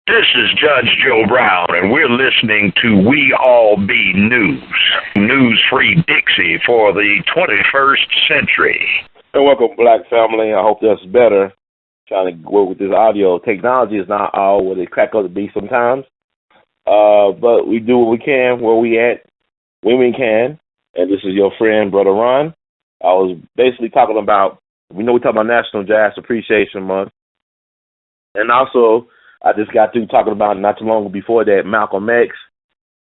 This is Judge Joe Brown, and we're listening to We All Be News, news-free Dixie for the 21st century. And welcome, Black family. I hope that's better. Trying to work with this audio. Technology is not all what it crack up to be sometimes, but we do what we can where we at, when we can. And this is your friend, Brother Ron. I was basically talking about, we talk about National Jazz Appreciation Month, and also I just got through talking about not too long before that Malcolm X.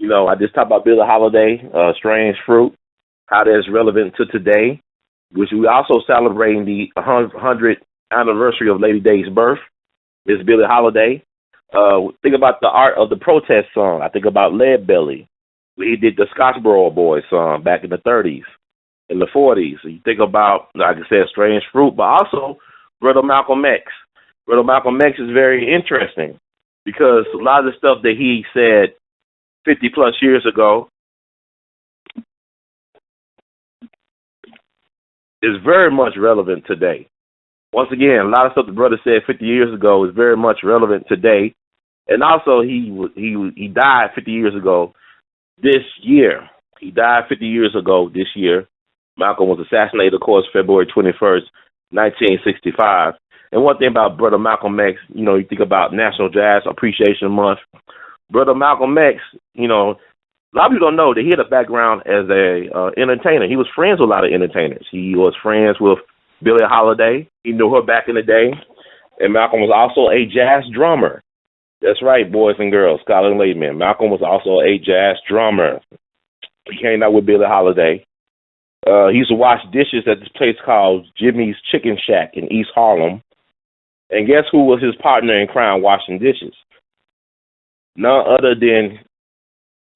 I just talked about Billie Holiday, Strange Fruit, how that's relevant to today, which we also celebrating the 100th anniversary of Lady Day's birth. Miss Billie Holiday. Think about the art of the protest song. I think about Lead Belly. He did the Scottsboro Boys song back in the 30s, in the 40s. So you think about, like I said, Strange Fruit, but also Brother Malcolm X. Brother Malcolm X is very interesting because a lot of the stuff that he said 50 plus years ago is very much relevant today. Once again, a lot of stuff the brother said 50 years ago is very much relevant today. And also he died 50 years ago this year. He died 50 years ago this year. Malcolm was assassinated, of course, February 21st, 1965. And one thing about Brother Malcolm X, you think about National Jazz Appreciation Month. Brother Malcolm X, a lot of people don't know that he had a background as a entertainer. He was friends with a lot of entertainers. He was friends with Billie Holiday. He knew her back in the day. And Malcolm was also a jazz drummer. That's right, boys and girls, scholar and layman. Malcolm was also a jazz drummer. He came out with Billie Holiday. He used to wash dishes at this place called Jimmy's Chicken Shack in East Harlem. And guess who was his partner in crime washing dishes? None other than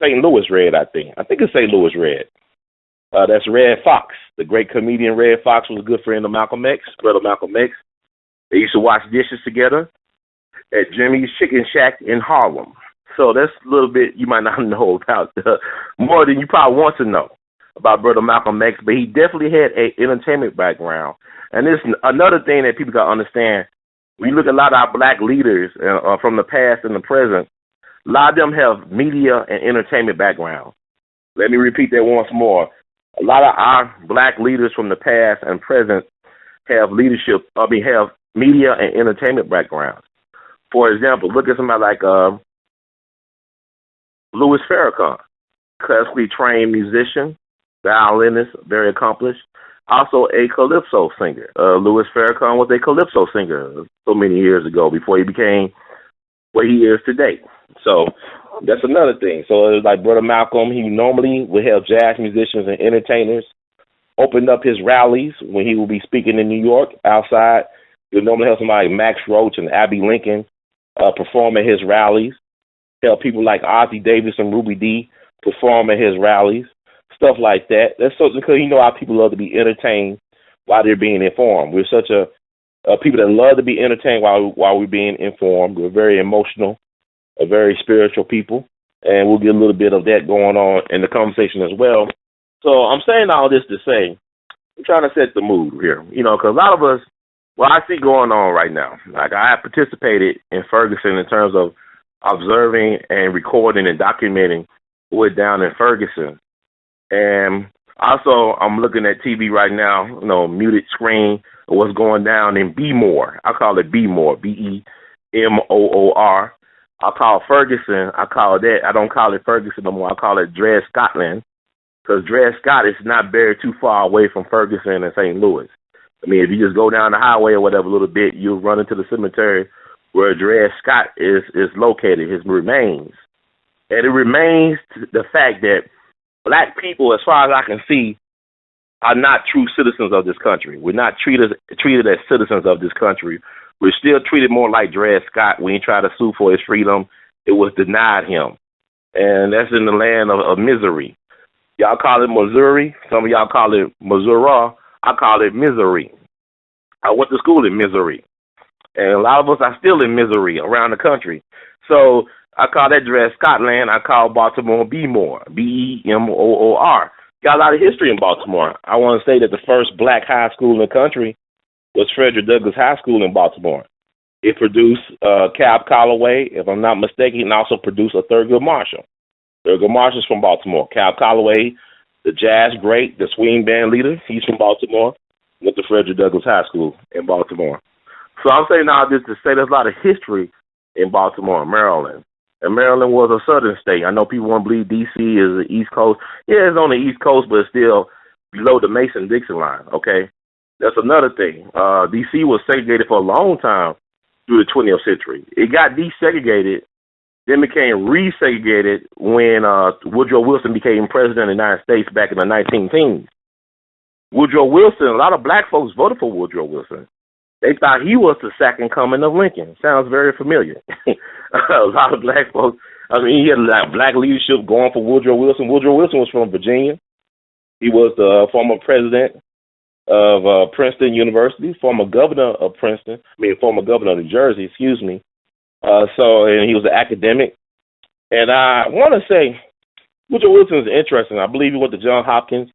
St. Louis Red, I think. I think it's St. Louis Red. That's Red Fox. The great comedian Red Fox was a good friend of Malcolm X, Brother Malcolm X. They used to wash dishes together at Jimmy's Chicken Shack in Harlem. So that's a little bit you might not know about, more than you probably want to know about Brother Malcolm X, but he definitely had an entertainment background. And this is another thing that people got to understand. When you look at a lot of our black leaders from the past and the present, a lot of them have media and entertainment backgrounds. Let me repeat that once more. A lot of our black leaders from the past and present have have media and entertainment backgrounds. For example, look at somebody like Louis Farrakhan, classically trained musician, violinist, very accomplished. Also a calypso singer. Louis Farrakhan was a calypso singer so many years ago before he became what he is today. So that's another thing. So it's like Brother Malcolm, he normally would have jazz musicians and entertainers open up his rallies when he would be speaking in New York outside. He would normally have somebody like Max Roach and Abby Lincoln perform at his rallies. Have people like Ozzie Davis and Ruby Dee perform at his rallies. Stuff like that. That's something because how people love to be entertained while they're being informed. We're such a people that love to be entertained while we're being informed. We're very emotional, a very spiritual people, and we'll get a little bit of that going on in the conversation as well. So I'm saying all this to say, I'm trying to set the mood here, because a lot of us, what I see going on right now, like I have participated in Ferguson in terms of observing and recording and documenting what went down in Ferguson. And also, I'm looking at TV right now, muted screen of what's going down in Bmore. I call it Bmore, Bemmoor. I call Ferguson, I don't call it Ferguson no more. I call it Dred Scotland because Dred Scott is not buried too far away from Ferguson and St. Louis. I mean, if you just go down the highway or whatever a little bit, you'll run into the cemetery where Dred Scott is located, his remains. And it remains the fact that Black people, as far as I can see, are not true citizens of this country. We're not treated as citizens of this country. We're still treated more like Dred Scott. When he tried to sue for his freedom, it was denied him. And that's in the land of misery. Y'all call it Missouri. Some of y'all call it Missouri. I call it misery. I went to school in Missouri. And a lot of us are still in misery around the country. So I call that Dred Scotland. I call Baltimore Bmore, Bemmoor. Got a lot of history in Baltimore. I want to say that the first black high school in the country was Frederick Douglass High School in Baltimore. It produced Cab Calloway, if I'm not mistaken, and also produced a Thurgood Marshall. Thurgood Marshall's from Baltimore. Cab Calloway, the jazz great, the swing band leader, he's from Baltimore. Went to Frederick Douglass High School in Baltimore. So I'm saying now this to say there's a lot of history in Baltimore, Maryland. And Maryland was a southern state. I know people want to believe D.C. is the East Coast. Yeah, it's on the East Coast, but it's still below the Mason-Dixon line, okay? That's another thing. D.C. was segregated for a long time through the 20th century. It got desegregated, then became resegregated when Woodrow Wilson became president of the United States back in the 1910s. Woodrow Wilson, a lot of black folks voted for Woodrow Wilson. They thought he was the second coming of Lincoln. Sounds very familiar. A lot of black folks, I mean, he had like black leadership going for Woodrow Wilson. Woodrow Wilson was from Virginia. He was the former president of Princeton University, former governor of former governor of New Jersey, excuse me. And he was an academic. And I want to say Woodrow Wilson is interesting. I believe he went to Johns Hopkins.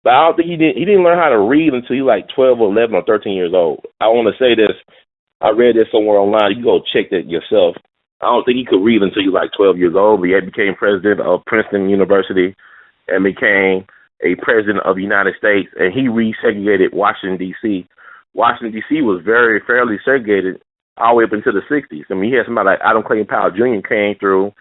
But I don't think he didn't learn how to read until he was like 12 or 11 or 13 years old. I want to say this. I read this somewhere online. You can go check that yourself. I don't think he could read until he was like 12 years old. But he became president of Princeton University and became a president of the United States. And he resegregated Washington, D.C. Washington, D.C. was fairly segregated all the way up into the 60s. I mean, he had somebody like Adam Clayton Powell Jr. came through,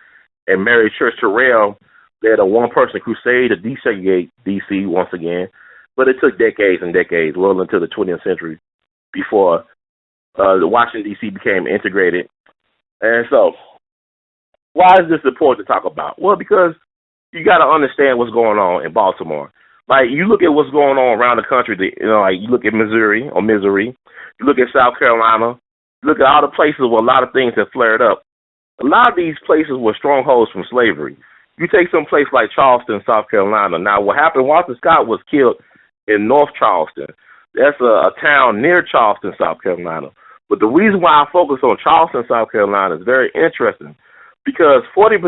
and Mary Church Terrell. They had a one-person crusade to desegregate D.C. once again, but it took decades and decades, well into the 20th century, before the Washington, D.C. became integrated. And so, why is this important to talk about? Well, because you got to understand what's going on in Baltimore. Like, you look at what's going on around the country, like you look at Missouri, you look at South Carolina, you look at all the places where a lot of things have flared up. A lot of these places were strongholds from slavery. You take some place like Charleston, South Carolina. Now, what happened, Walter Scott was killed in North Charleston. That's a town near Charleston, South Carolina. But the reason why I focus on Charleston, South Carolina is very interesting because 40%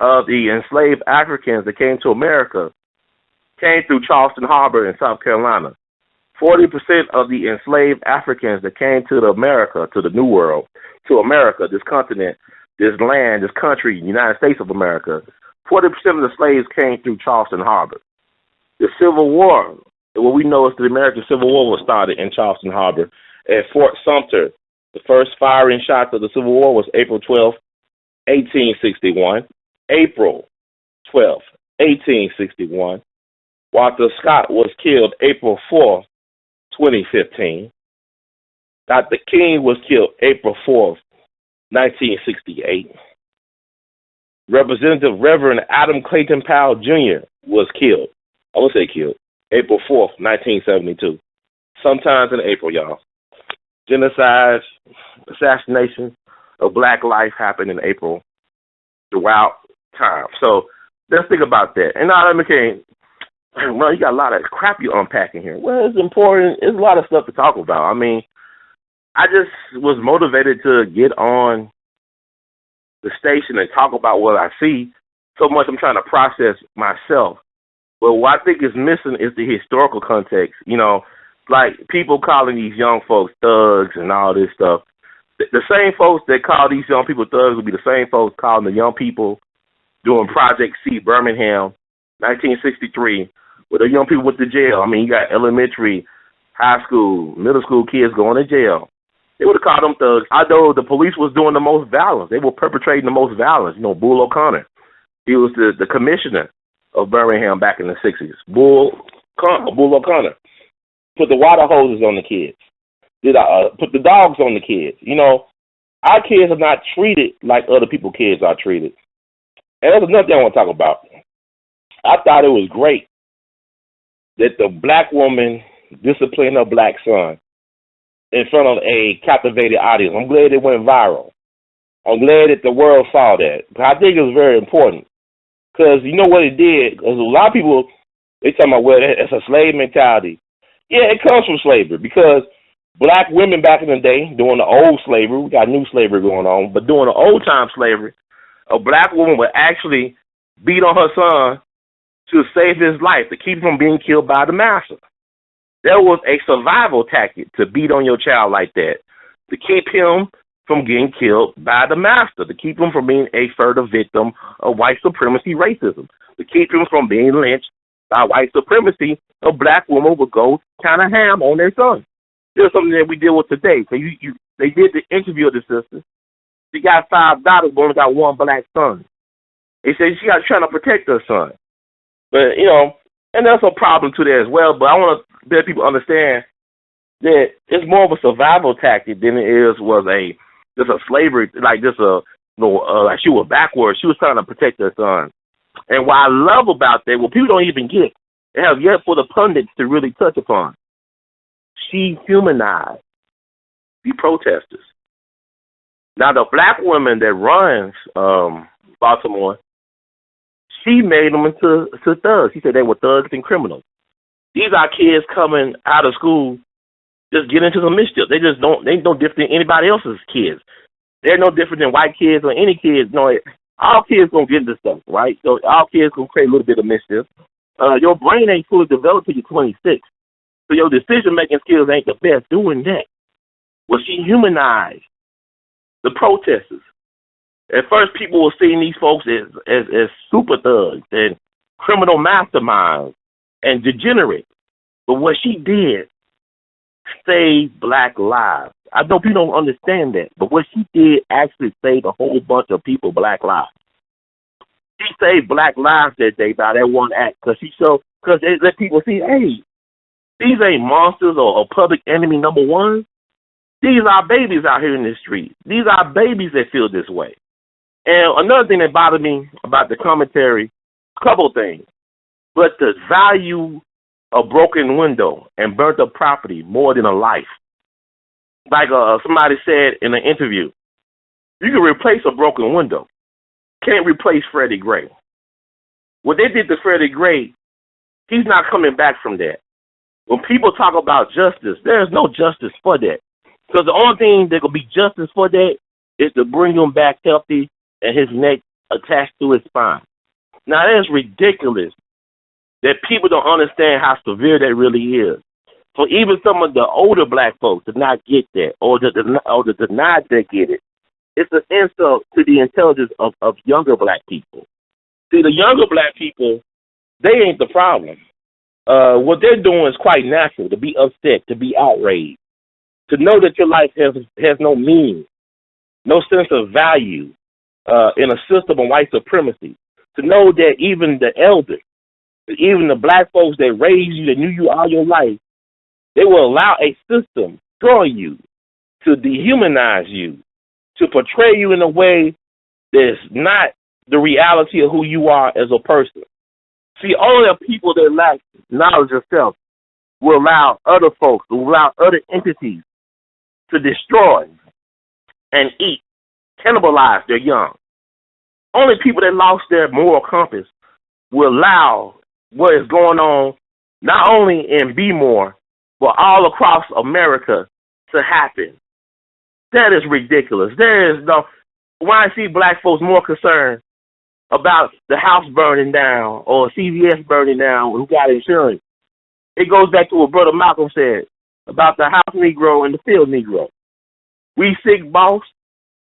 of the enslaved Africans that came to America came through Charleston Harbor in South Carolina. 40% of the enslaved Africans that came to America, to the New World, to America, this continent, this land, this country, United States of America, 40% of the slaves came through Charleston Harbor. The Civil War, what we know is the American Civil War was started in Charleston Harbor at Fort Sumter. The first firing shots of the Civil War was April 12, 1861. April 12, 1861. Walter Scott was killed April 4, 2015. Dr. King was killed April 4th, 1968. Representative Reverend Adam Clayton Powell Jr. was killed. I would say killed. April 4th, 1972. Sometimes in April, y'all. Genocides, assassinations of black life happened in April throughout time. So let's think about that. And now well, you got a lot of crap you unpacking here. Well, it's important. There's a lot of stuff to talk about. I mean, I just was motivated to get on the station and talk about what I see. So much I'm trying to process myself. But what I think is missing is the historical context. You know, like people calling these young folks thugs and all this stuff. The same folks that call these young people thugs will be the same folks calling the young people doing Project C, Birmingham, 1963, where the young people went to jail. I mean, you got elementary, high school, middle school kids going to jail. They would have called them thugs. Although the police was doing the most violence. They were perpetrating the most violence. You know, Bull O'Connor. He was the commissioner of Birmingham back in the 60s. Bull O'Connor. Put the water hoses on the kids. Put the dogs on the kids. You know, our kids are not treated like other people's kids are treated. And that's another thing I want to talk about. I thought it was great that the black woman disciplined her black son in front of a captivated audience. I'm glad it went viral. I'm glad that the world saw that. But I think it was very important. Because you know what it did? Because a lot of people, they talking about, well, it's a slave mentality. Yeah, it comes from slavery. Because black women back in the day, during the old slavery, we got new slavery going on, but during the old time slavery, a black woman would actually beat on her son to save his life, to keep him from being killed by the master. That was a survival tactic, to beat on your child like that, to keep him from getting killed by the master, to keep them from being a further victim of white supremacy racism, to keep them from being lynched by white supremacy. A black woman would go kind of ham on their son. There's something that we deal with today. So they did the interview of the sister. She got $5, but only got one black son. They said she got trying to protect her son. But, and there's a problem to that as well. But I want to let people understand that it's more of a survival tactic than it was just a slavery, like she was backwards. She was trying to protect her son. And what I love about that, what people don't even get, they have yet for the pundits to really touch upon. She humanized the protesters. Now, the black woman that runs Baltimore, she made them into thugs. She said they were thugs and criminals. These are kids coming out of school, just get into some mischief. They ain't no different than anybody else's kids. They're no different than white kids or any kids. All kids gonna get into stuff, right? So all kids gonna create a little bit of mischief. Your brain ain't fully developed till you're 26. So your decision-making skills ain't the best doing that. Well, she humanized the protesters. At first, people were seeing these folks as super thugs and criminal masterminds and degenerates. But what she did saved black lives. I know people don't understand that, but what she did actually saved a whole bunch of people black lives. She saved black lives that day by that one act because they let people see, hey, these ain't monsters or public enemy number one. These are babies out here in the street. These are babies that feel this way. And another thing that bothered me about the commentary, a couple of things, but the value of broken window and burnt up property more than a life. Like somebody said in an interview, you can replace a broken window. Can't replace Freddie Gray. What they did to Freddie Gray, he's not coming back from that. When people talk about justice, there's no justice for that. Because the only thing that could be justice for that is to bring him back healthy and his neck attached to his spine. Now, that's ridiculous that people don't understand how severe that really is. So even some of the older black folks did not get that or deny they get it. It's an insult to the intelligence of younger black people. See, the younger black people, they ain't the problem. What they're doing is quite natural, to be upset, to be outraged, to know that your life has no meaning, no sense of value in a system of white supremacy, to know that even the elders, even the black folks that raised you, that knew you all your life, they will allow a system to destroy you, to dehumanize you, to portray you in a way that's not the reality of who you are as a person. See, only the people that lack knowledge of self will allow other folks, will allow other entities to destroy and eat, cannibalize their young. Only people that lost their moral compass will allow what is going on not only in Baltimore, but all across America to happen. That is ridiculous. There is no, why I see black folks more concerned about the house burning down or CVS burning down who got insurance. It goes back to what Brother Malcolm said about the house Negro and the field Negro. We sick boss,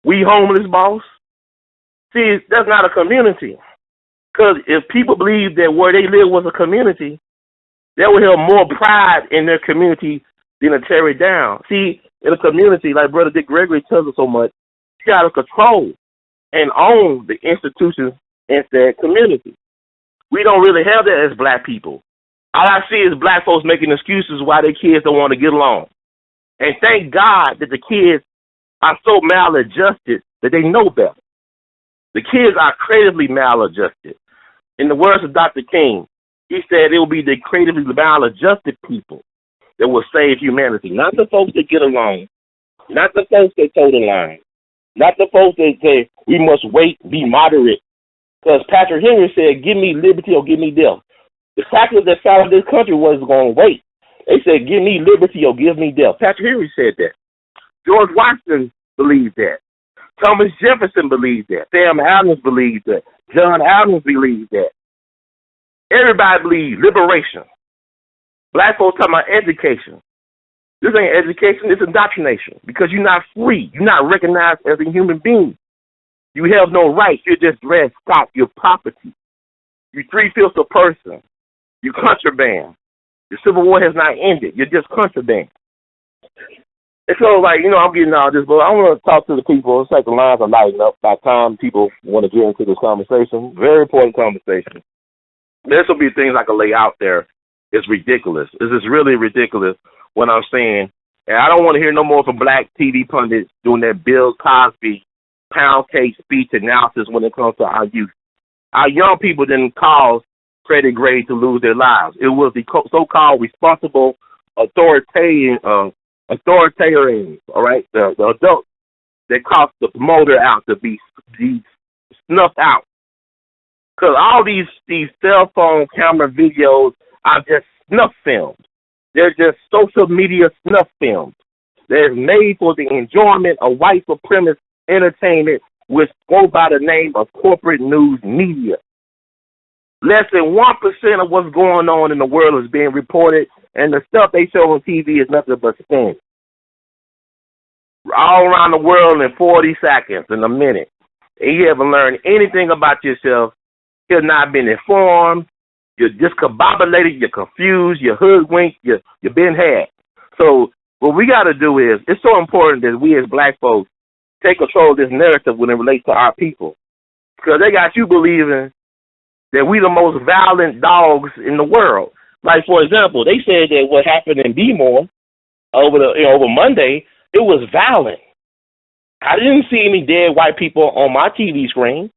we homeless boss. See, that's not a community. Because if people believe that where they live was a community, they will have more pride in their community than to tear it down. See, in a community, like Brother Dick Gregory tells us so much, you got to control and own the institutions in that community. We don't really have that as black people. All I see is black folks making excuses why their kids don't want to get along. And thank God that the kids are so maladjusted that they know better. The kids are creatively maladjusted. In the words of Dr. King, he said it will be the creatively maladjusted people that will save humanity. Not the folks that get along. Not the folks that toe the line. Not the folks that say we must wait, be moderate. Because Patrick Henry said, give me liberty or give me death. The factors that founded this country was going to wait. They said, give me liberty or give me death. Patrick Henry said that. George Washington believed that. Thomas Jefferson believed that. Sam Adams believed that. John Adams believed that. Everybody believed liberation. Black folks talking about education. This ain't education, it's indoctrination because you're not free. You're not recognized as a human being. You have no rights. You're just dressed stock. You're property. You're 3/5 a person. You're contraband. The Civil War has not ended. You're just contraband. And so, like, I'm getting all this, but I want to talk to the people. It's like the lines are lighting up by the time people want to get into this conversation. Very important conversation. There's will be things I can lay out there. It's ridiculous. This is really ridiculous what I'm saying. And I don't want to hear no more from black TV pundits doing that Bill Cosby pound cake speech analysis when it comes to our youth. Our young people didn't cause Freddie Gray to lose their lives. It was the so-called responsible authoritarians, all right, the adults that caused the promoter out to be snuffed out. Because all these cell phone camera videos are just snuff films. They're just social media snuff films. They're made for the enjoyment of white supremacist entertainment, which go by the name of corporate news media. Less than 1% of what's going on in the world is being reported, and the stuff they show on TV is nothing but spin. All around the world in 40 seconds, in a minute. And you haven't learned anything about yourself. You've not been informed. You're discombobulated. You're confused. You're hoodwinked. You've been had. So what we got to do is, it's so important that we as black folks take control of this narrative when it relates to our people. Because they got you believing that we the most violent dogs in the world. Like, for example, they said that what happened in Baltimore over Monday, it was violent. I didn't see any dead white people on my TV screen.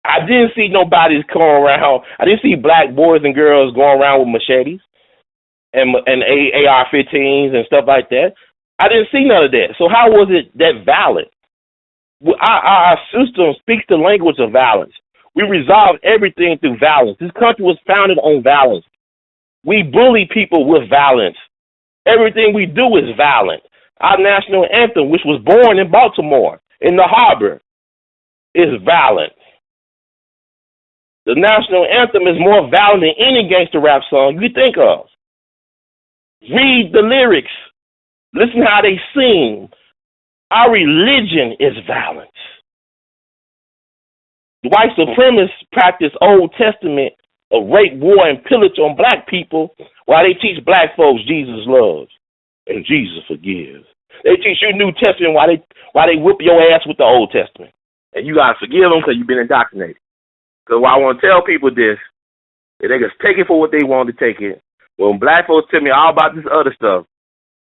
I didn't see nobody going around. I didn't see black boys and girls going around with machetes and AR-15s and stuff like that. I didn't see none of that. So how was it that violent? Our system speaks the language of violence. We resolve everything through violence. This country was founded on violence. We bully people with violence. Everything we do is violent. Our national anthem, which was born in Baltimore, in the harbor, is violent. The national anthem is more violent than any gangster rap song you think of. Read the lyrics. Listen how they sing. Our religion is violence. The white supremacists practice Old Testament of rape, war, and pillage on black people while they teach black folks Jesus loves and Jesus forgives. They teach you New Testament while they whip your ass with the Old Testament. And you got to forgive them because you've been indoctrinated. Because what I want to tell people this, that they can take it for what they want to take it. When black folks tell me all about this other stuff,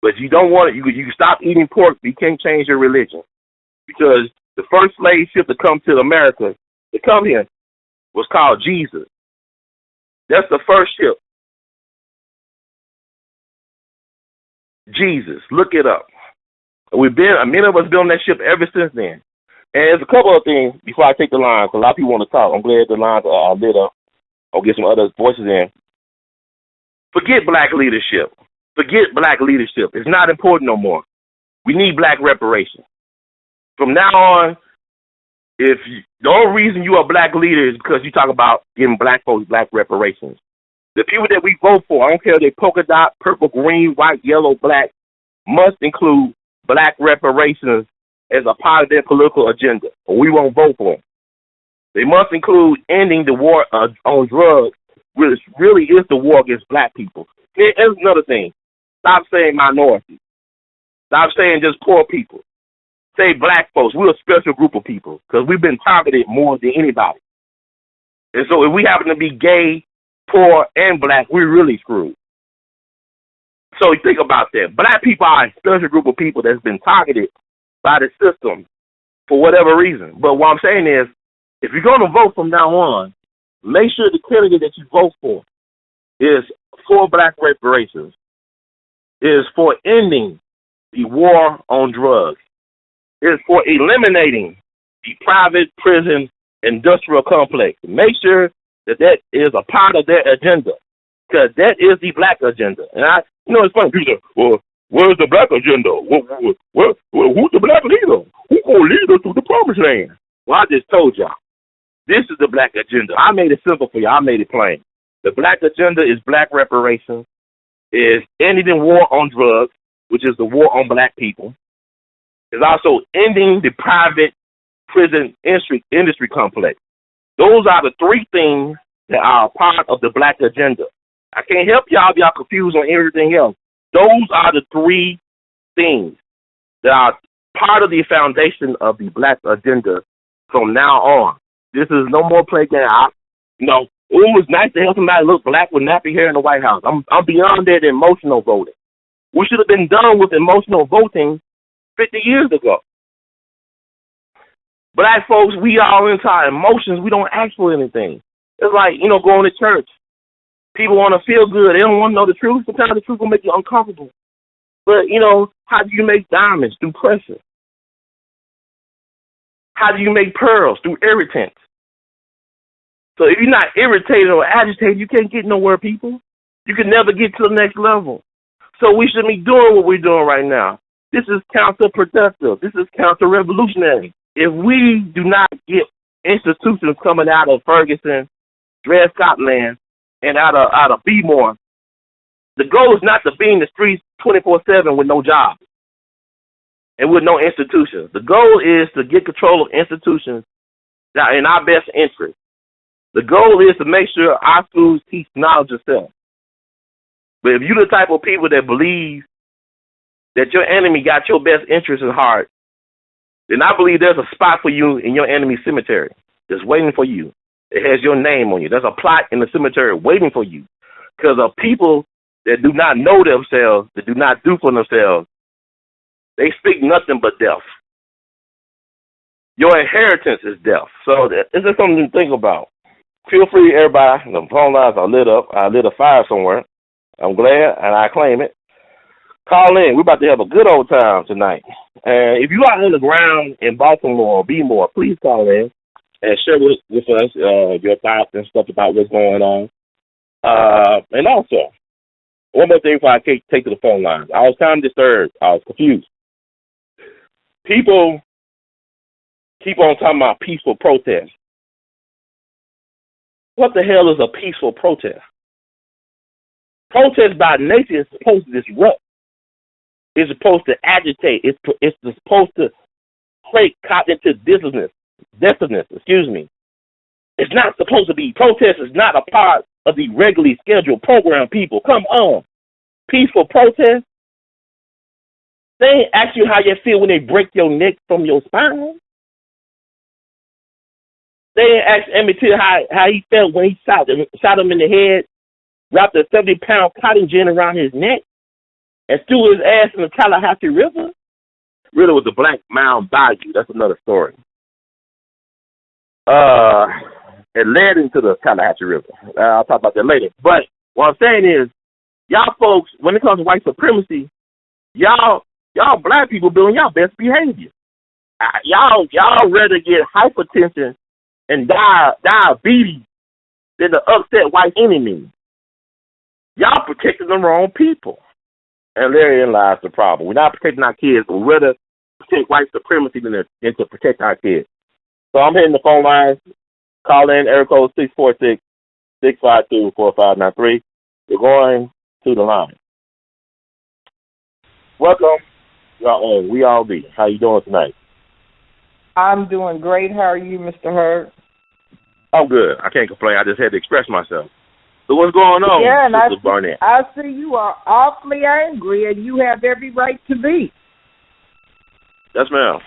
but you don't want it, you can stop eating pork, but you can't change your religion. Because the first slave ship to come to America, to come here, was called Jesus. That's the first ship. Jesus. Look it up. Many of us been on that ship ever since then. And there's a couple of things before I take the line, because a lot of people want to talk. I'm glad the lines are lit up. I'll get some other voices in. Forget black leadership. Forget black leadership. It's not important no more. We need black reparations. From now on, the only reason you are a black leader is because you talk about giving black folks black reparations. The people that we vote for, I don't care if they polka dot, purple, green, white, yellow, black, must include black reparations as a part of their political agenda, or we won't vote for them. They must include ending the war on drugs, which really is the war against black people. Here's another thing. Stop saying minorities. Stop saying just poor people. Say black folks. We're a special group of people because we've been targeted more than anybody. And so if we happen to be gay, poor, and black, we're really screwed. So think about that. Black people are a special group of people that's been targeted by the system for whatever reason. But what I'm saying is, if you're going to vote from now on, make sure the candidate that you vote for is for black reparations, is for ending the war on drugs, is for eliminating the private prison industrial complex. Make sure that is a part of their agenda, because that is the black agenda. And it's funny, people say, well, where's the black agenda? Who's the black leader? Who's going to lead us to the promised land? Well, I just told y'all. This is the black agenda. I made it simple for you. I made it plain. The black agenda is black reparations, is ending the war on drugs, which is the war on black people. It's also ending the private prison industry complex. Those are the three things that are part of the black agenda. I can't help y'all if y'all confused on everything else. Those are the three things that are part of the foundation of the black agenda from now on. This is no more playground. It's nice to have somebody look black with nappy hair in the White House. I'm beyond that emotional voting. We should have been done with emotional voting 50 years ago. Black folks, we all into our emotions. We don't ask for anything. It's like, going to church. People want to feel good. They don't want to know the truth. Sometimes the truth will make you uncomfortable. But, how do you make diamonds? Through pressure. How do you make pearls? Through irritants. So if you're not irritated or agitated, you can't get nowhere, people. You can never get to the next level. So we should be doing what we're doing right now. This is counterproductive. This is counter-revolutionary. If we do not get institutions coming out of Ferguson, Dred Scott land, and out of Baltimore, the goal is not to be in the streets 24/7 with no job and with no institutions. The goal is to get control of institutions that are in our best interest. The goal is to make sure our schools teach knowledge of self. But if you're the type of people that believe that your enemy got your best interest at heart, then I believe there's a spot for you in your enemy's cemetery that's waiting for you. It has your name on you. There's a plot in the cemetery waiting for you. Because of people that do not know themselves, that do not do for themselves, they speak nothing but death. Your inheritance is death. So this is something to think about. Feel free, everybody. The phone lines are lit up. I lit a fire somewhere. I'm glad, and I claim it. Call in. We're about to have a good old time tonight. And if you are on the ground in Baltimore or Baltimore, please call in and share with us your thoughts and stuff about what's going on. And also, one more thing before I take to the phone lines. I was kind of disturbed. I was confused. People keep on talking about peaceful protest. What the hell is a peaceful protest? Protest by nature is supposed to disrupt. It's supposed to agitate. It's supposed to create cognitive dissonance. It's not supposed to be. Protest is not a part of the regularly scheduled program, people. Come on. Peaceful protest? They ain't ask you how you feel when they break your neck from your spine. They ain't ask Emmett Till how he felt when he shot him in the head, wrapped a 70-pound cotton gin around his neck, and threw his ass in the Tallahatchie River. Really was the Black Mound Bayou. That's another story. It led into the Tallahatchie River. I'll talk about that later. But what I'm saying is, y'all folks, when it comes to white supremacy, y'all black people doing y'all best behavior. Y'all rather get hypertension and diabetes than to upset white enemies. Y'all protecting the wrong people. And therein lies the problem. We're not protecting our kids, but we'd rather protect white supremacy than to protect our kids. So I'm hitting the phone lines. Call in, area code 646-652-4593. We're going to the line. Welcome. We all be. How you doing tonight? I'm doing great. How are you, Mr. Hurd? I'm good. I can't complain. I just had to express myself. So what's going on, Mr. Barnett? I see you are awfully angry, and you have every right to be. Yes, ma'am.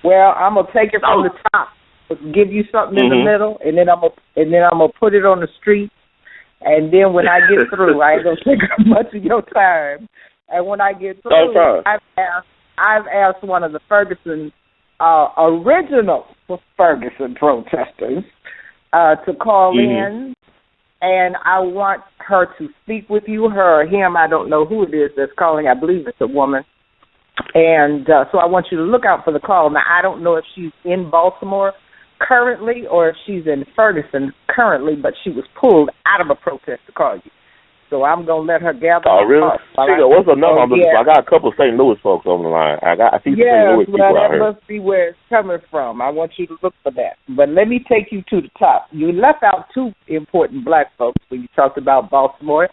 Well, I'm gonna take it from the top, give you something in the middle, and then I'm gonna put it on the street, and then when I get through, I ain't gonna take up much of your time. And when I get through, I've asked one of the Ferguson original Ferguson protesters to call in. And I want her to speak with you, her or him. I don't know who it is that's calling. I believe it's a woman. And so I want you to look out for the call. Now, I don't know if she's in Baltimore currently or if she's in Ferguson currently, but she was pulled out of a protest to call you. So I'm going to let her gather. Oh, really? What's the number? I got a couple of St. Louis folks on the line. I see some St. Louis people out here. That must be where it's coming from. I want you to look for that. But let me take you to the top. You left out two important black folks when you talked about Baltimore.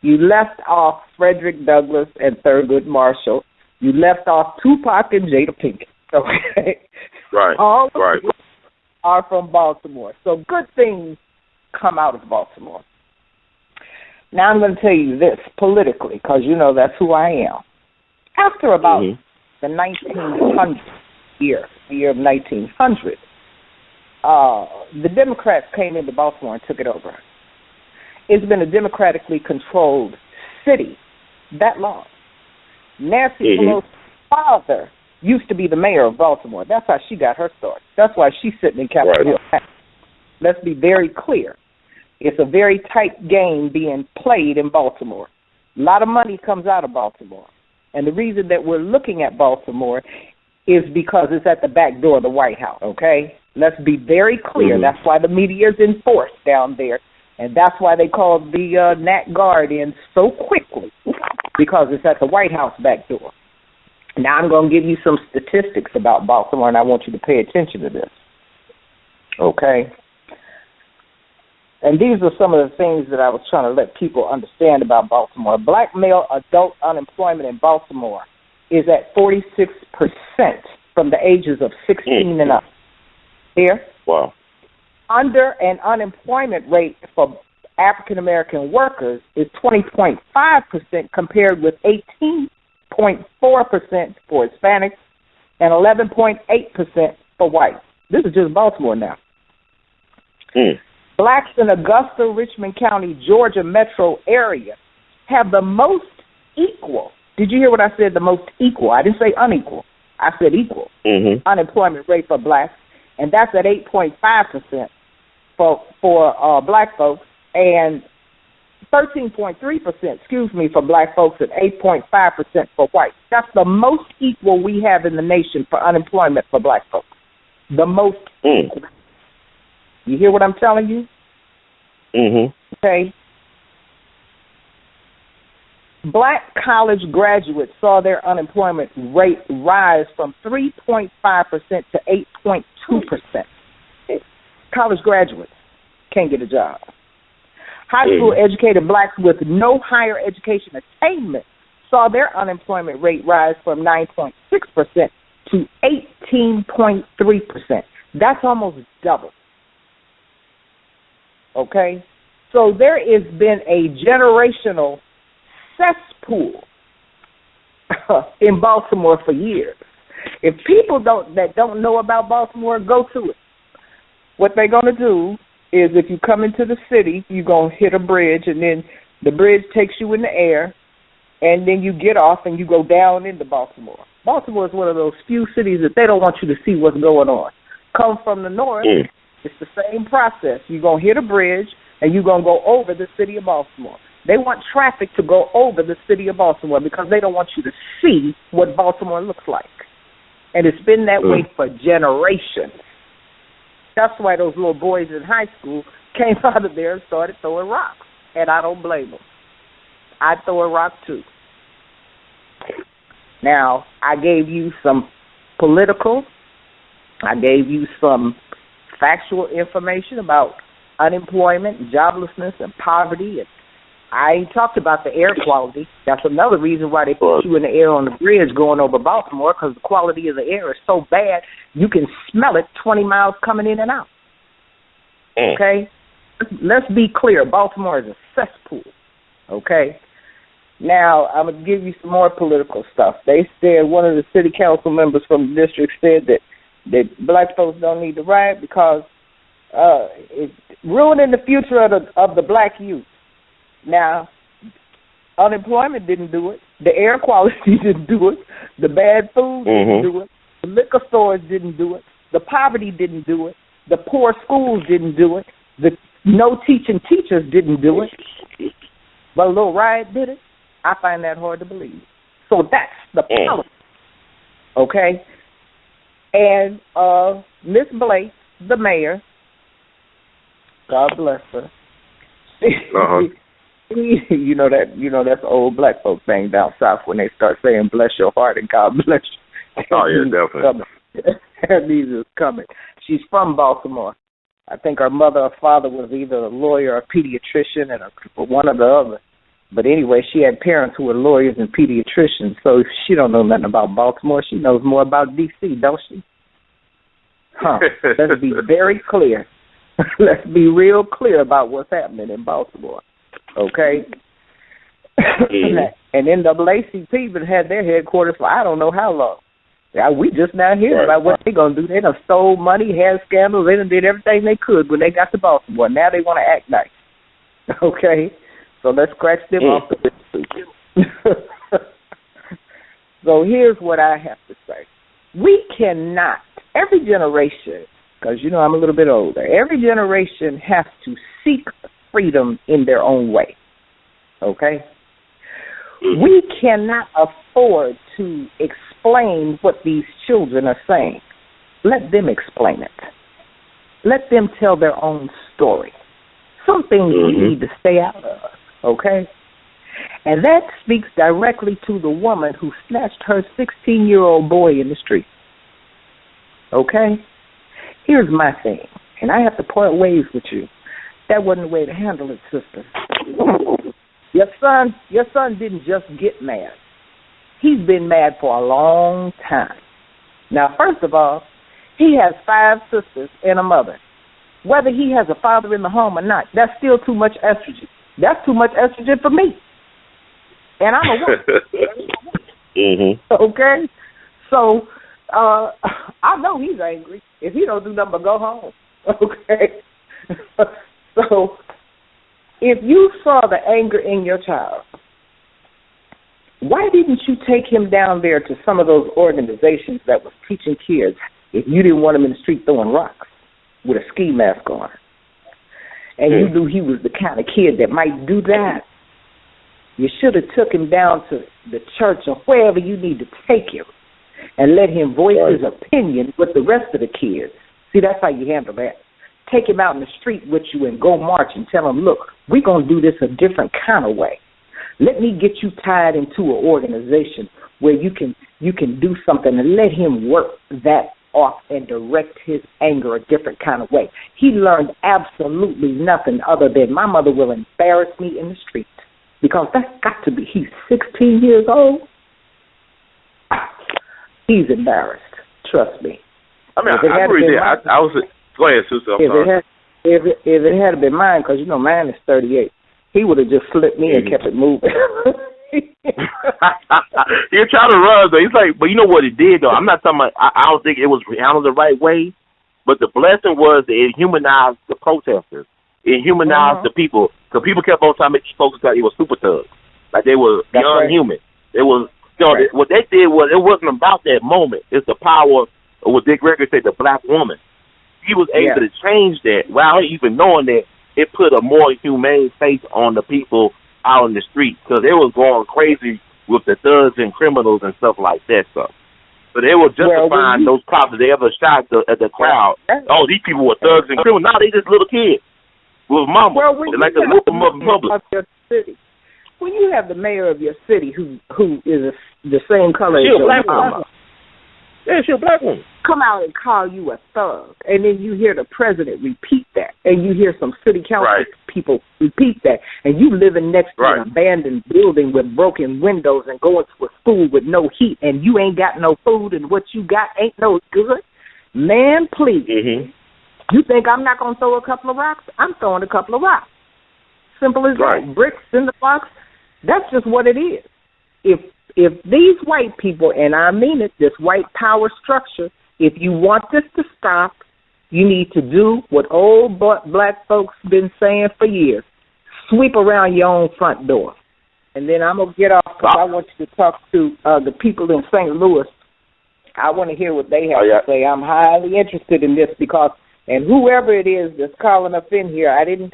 You left off Frederick Douglass and Thurgood Marshall. You left off Tupac and Jada Pinkett. Okay? Right. All of right. them are from Baltimore. So good things come out of Baltimore. Now I'm going to tell you this politically, because you know that's who I am. After about the 1900 year, the year of 1900, the Democrats came into Baltimore and took it over. It's been a democratically controlled city that long. Nancy Pelosi's father used to be the mayor of Baltimore. That's how she got her start. That's why she's sitting in Capitol Hill. Let's be very clear. It's a very tight game being played in Baltimore. A lot of money comes out of Baltimore. And the reason that we're looking at Baltimore is because it's at the back door of the White House, okay? Let's be very clear. That's why the media is enforced down there. And that's why they called the Nat Guard in so quickly, because it's at the White House back door. Now I'm going to give you some statistics about Baltimore, and I want you to pay attention to this, okay? And these are some of the things that I was trying to let people understand about Baltimore. Black male adult unemployment in Baltimore is at 46% from the ages of 16 and up. Here? Wow. Under an unemployment rate for African-American workers is 20.5% compared with 18.4% for Hispanics and 11.8% for whites. This is just Baltimore now. Blacks in Augusta, Richmond County, Georgia metro area have the most equal. Did you hear what I said? The most equal. I didn't say unequal. I said equal. Unemployment rate for blacks, and that's at 8.5% for black folks, and 13.3%, for black folks, and 8.5% for whites. That's the most equal we have in the nation for unemployment for black folks. The most equal. You hear what I'm telling you? Okay. Black college graduates saw their unemployment rate rise from 3.5% to 8.2%. College graduates can't get a job. High school educated blacks with no higher education attainment saw their unemployment rate rise from 9.6% to 18.3%. That's almost double. Okay? So there has been a generational cesspool in Baltimore for years. If people that don't know about Baltimore, go to it. What they're going to do is if you come into the city, you're going to hit a bridge, and then the bridge takes you in the air, and then you get off and you go down into Baltimore. Baltimore is one of those few cities that they don't want you to see what's going on. Come from the north, it's the same process. You're going to hit a bridge, and you're going to go over the city of Baltimore. They want traffic to go over the city of Baltimore because they don't want you to see what Baltimore looks like. And it's been that way for generations. That's why those little boys in high school came out of there and started throwing rocks. And I don't blame them. I'd throw a rock too. Now, I gave you some political, I gave you some factual information about unemployment and joblessness and poverty. And I ain't talked about the air quality. That's another reason why they put you in the air on the bridge going over Baltimore, because the quality of the air is so bad you can smell it 20 miles coming in and out. Okay? Let's be clear. Baltimore is a cesspool. Okay? Now, I'm going to give you some more political stuff. They said, one of the city council members from the district said that black folks don't need to riot because it's ruining the future of the black youth. Now, unemployment didn't do it. The air quality didn't do it. The bad food didn't do it. The liquor stores didn't do it. The poverty didn't do it. The poor schools didn't do it. The no teaching teachers didn't do it. But a little riot did it. I find that hard to believe. So that's the policy. Okay? And Miss Blake, the mayor, God bless her. You know that's the old black folk thing down south when they start saying bless your heart and God bless you. Oh yeah, definitely. Her knees is coming. She's from Baltimore. I think her mother or father was either a lawyer or a pediatrician and one or the other. But anyway, she had parents who were lawyers and pediatricians, so she don't know nothing about Baltimore. She knows more about D.C., don't she? Huh. Let's be very clear. Let's be real clear about what's happening in Baltimore, okay? And NAACP been had their headquarters for I don't know how long. We just now hearing about what they're going to do. They done stole money, had scandals. They done did everything they could when they got to Baltimore. Now they want to act nice, okay? So let's scratch them off the list. So here's what I have to say. We cannot, every generation, because, you know, I'm a little bit older, every generation has to seek freedom in their own way, okay? We cannot afford to explain what these children are saying. Let them explain it. Let them tell their own story. Some things we need to stay out of, okay? And that speaks directly to the woman who snatched her 16-year-old boy in the street, okay? Here's my thing, and I have to part ways with you. That wasn't the way to handle it, sister. Your son didn't just get mad. He's been mad for a long time. Now, first of all, he has 5 sisters and a mother. Whether he has a father in the home or not, that's still too much estrogen. That's too much estrogen for me. And I'm a woman. Okay? So, I know he's angry. If he don't do nothing but go home. Okay? So, if you saw the anger in your child, why didn't you take him down there to some of those organizations that was teaching kids if you didn't want him in the street throwing rocks with a ski mask on? And you knew he was the kind of kid that might do that. You should have took him down to the church or wherever you need to take him and let him voice his opinion with the rest of the kids. See, that's how you handle that. Take him out in the street with you and go march and tell him, look, we're going to do this a different kind of way. Let me get you tied into an organization where you can do something and let him work that off and direct his anger a different kind of way. He learned absolutely nothing other than my mother will embarrass me in the street, because that's got to be, he's 16 years old. He's embarrassed. Trust me. I mean, I agree there. I was... Go ahead, Susan. If it had been mine, because, you know, mine is 38, he would have just slipped me and kept it moving. He's trying to run, though. He's like, but you know what it did, though? I'm not talking about, I don't think it was handled the right way, but the blessing was that it humanized the protesters. It humanized the people, because people kept on trying to make these folks like it was super thugs. Like they were beyond human. It was, you know, what they did was, it wasn't about that moment. It's the power of what Dick Gregory said, the black woman. He was able to change that without even knowing that it put a more humane face on the people out in the street, because they was going crazy with the thugs and criminals and stuff like that. So they were justifying those cops that they ever shot at the crowd. Oh, these people were thugs and criminals. No, they just little kids with mama. Well, like the whoop them up in public. When you have the mayor of your city who is the same color as your mama. Yeah, she's a black woman. Come out and call you a thug, and then you hear the president repeat that, and you hear some city council people repeat that, and you living next to an abandoned building with broken windows and going to a school with no heat, and you ain't got no food, and what you got ain't no good. Man, please. You think I'm not going to throw a couple of rocks? I'm throwing a couple of rocks. Simple as that. Bricks in the box. That's just what it is. If these white people, and I mean it, this white power structure, if you want this to stop, you need to do what old black folks been saying for years. Sweep around your own front door. And then I'm going to get off because I want you to talk to the people in St. Louis. I want to hear what they have to say. I'm highly interested in this because, and whoever it is that's calling up in here, I didn't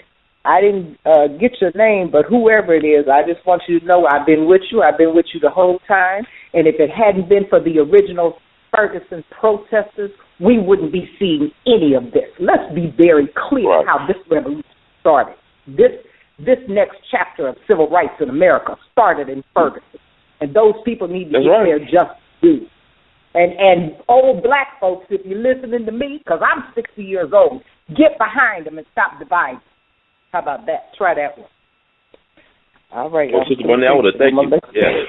get your name, but whoever it is, I just want you to know I've been with you. I've been with you the whole time. And if it hadn't been for the original Ferguson protesters, we wouldn't be seeing any of this. Let's be very clear how this revolution started. This next chapter of civil rights in America started in Ferguson. And those people need to get their just due. And old black folks, if you're listening to me, because I'm 60 years old, get behind them and stop dividing. How about that? Try that one. All right. Well, Sister Burnell, thank you. Yeah.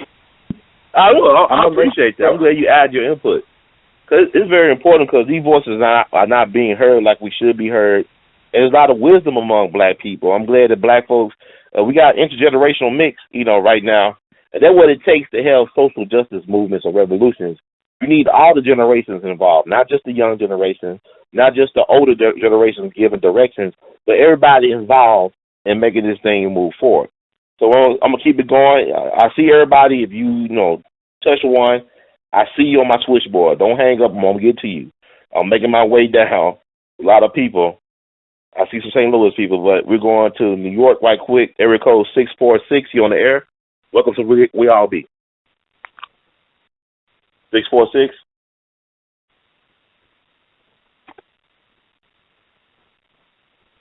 I appreciate that. I'm glad you add your input. Cause it's very important because these voices are not being heard like we should be heard. And there's a lot of wisdom among black people. I'm glad that black folks, we got intergenerational mix, right now. And that's what it takes to have social justice movements or revolutions. You need all the generations involved, not just the young generation, not just the older generations giving directions, but everybody involved in making this thing move forward. So I'm going to keep it going. I see everybody. If you touch one, I see you on my switchboard. Don't hang up. I'm going to get to you. I'm making my way down. A lot of people. I see some St. Louis people, but we're going to New York right quick. Area code 646. You on the air? Welcome to We All Be. 646.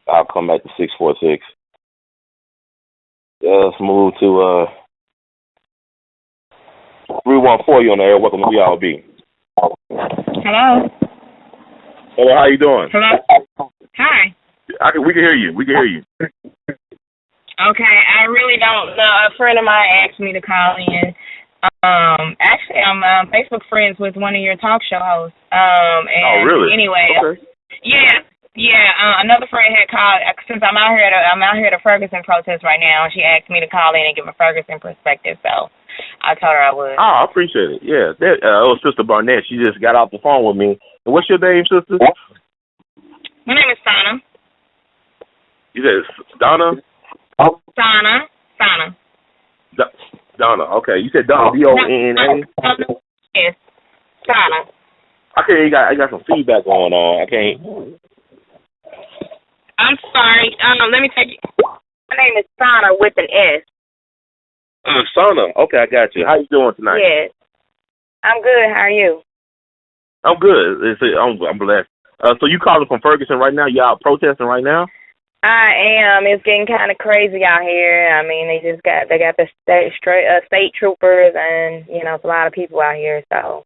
I'll come back to 646. Let's move to 314. You on the air? Welcome to We All Be. Hello. Hello. How you doing? Hello. Hi. We can hear you. We can hear you. Okay. I really don't know. A friend of mine asked me to call in. Actually, I'm Facebook friends with one of your talk show hosts. And really? Anyway. Okay. Yeah. Another friend had called since I'm out here at a Ferguson protest right now. She asked me to call in and give a Ferguson perspective. So I told her I would. Oh, I appreciate it. Yeah, it was Sister Barnett. She just got off the phone with me. And what's your name, sister? My name is Sana. You said Donna? Sana. Donna. Okay. You said Donna. D-O-N-N-A? Yes. Sana. Okay, I got some feedback going on. I can't. I'm sorry. Let me take you. My name is Sana with an S. Sana. Okay, I got you. How you doing tonight? Yes. I'm good. How are you? I'm good. I'm blessed. So you calling from Ferguson right now? You out protesting right now? I am. It's getting kind of crazy out here. I mean, they got the state troopers, and it's a lot of people out here. So,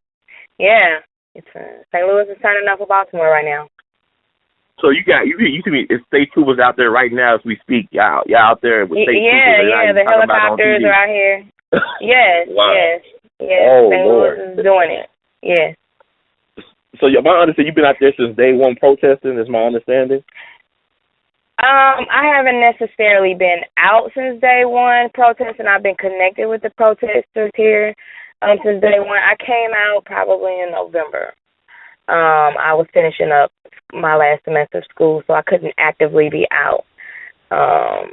yeah, it's St. Louis is turning up for Baltimore right now. So you see me, it's state troopers out there right now as we speak. Y'all out there with state troopers. Yeah, the helicopters are out here. Yes, wow. Yes. Oh, St. Lord. Louis is doing it. Yes. So my understanding, you've been out there since day one protesting, is my understanding? I haven't necessarily been out since day one protesting. I've been connected with the protesters here since day one. I came out probably in November. I was finishing up my last semester of school, so I couldn't actively be out. But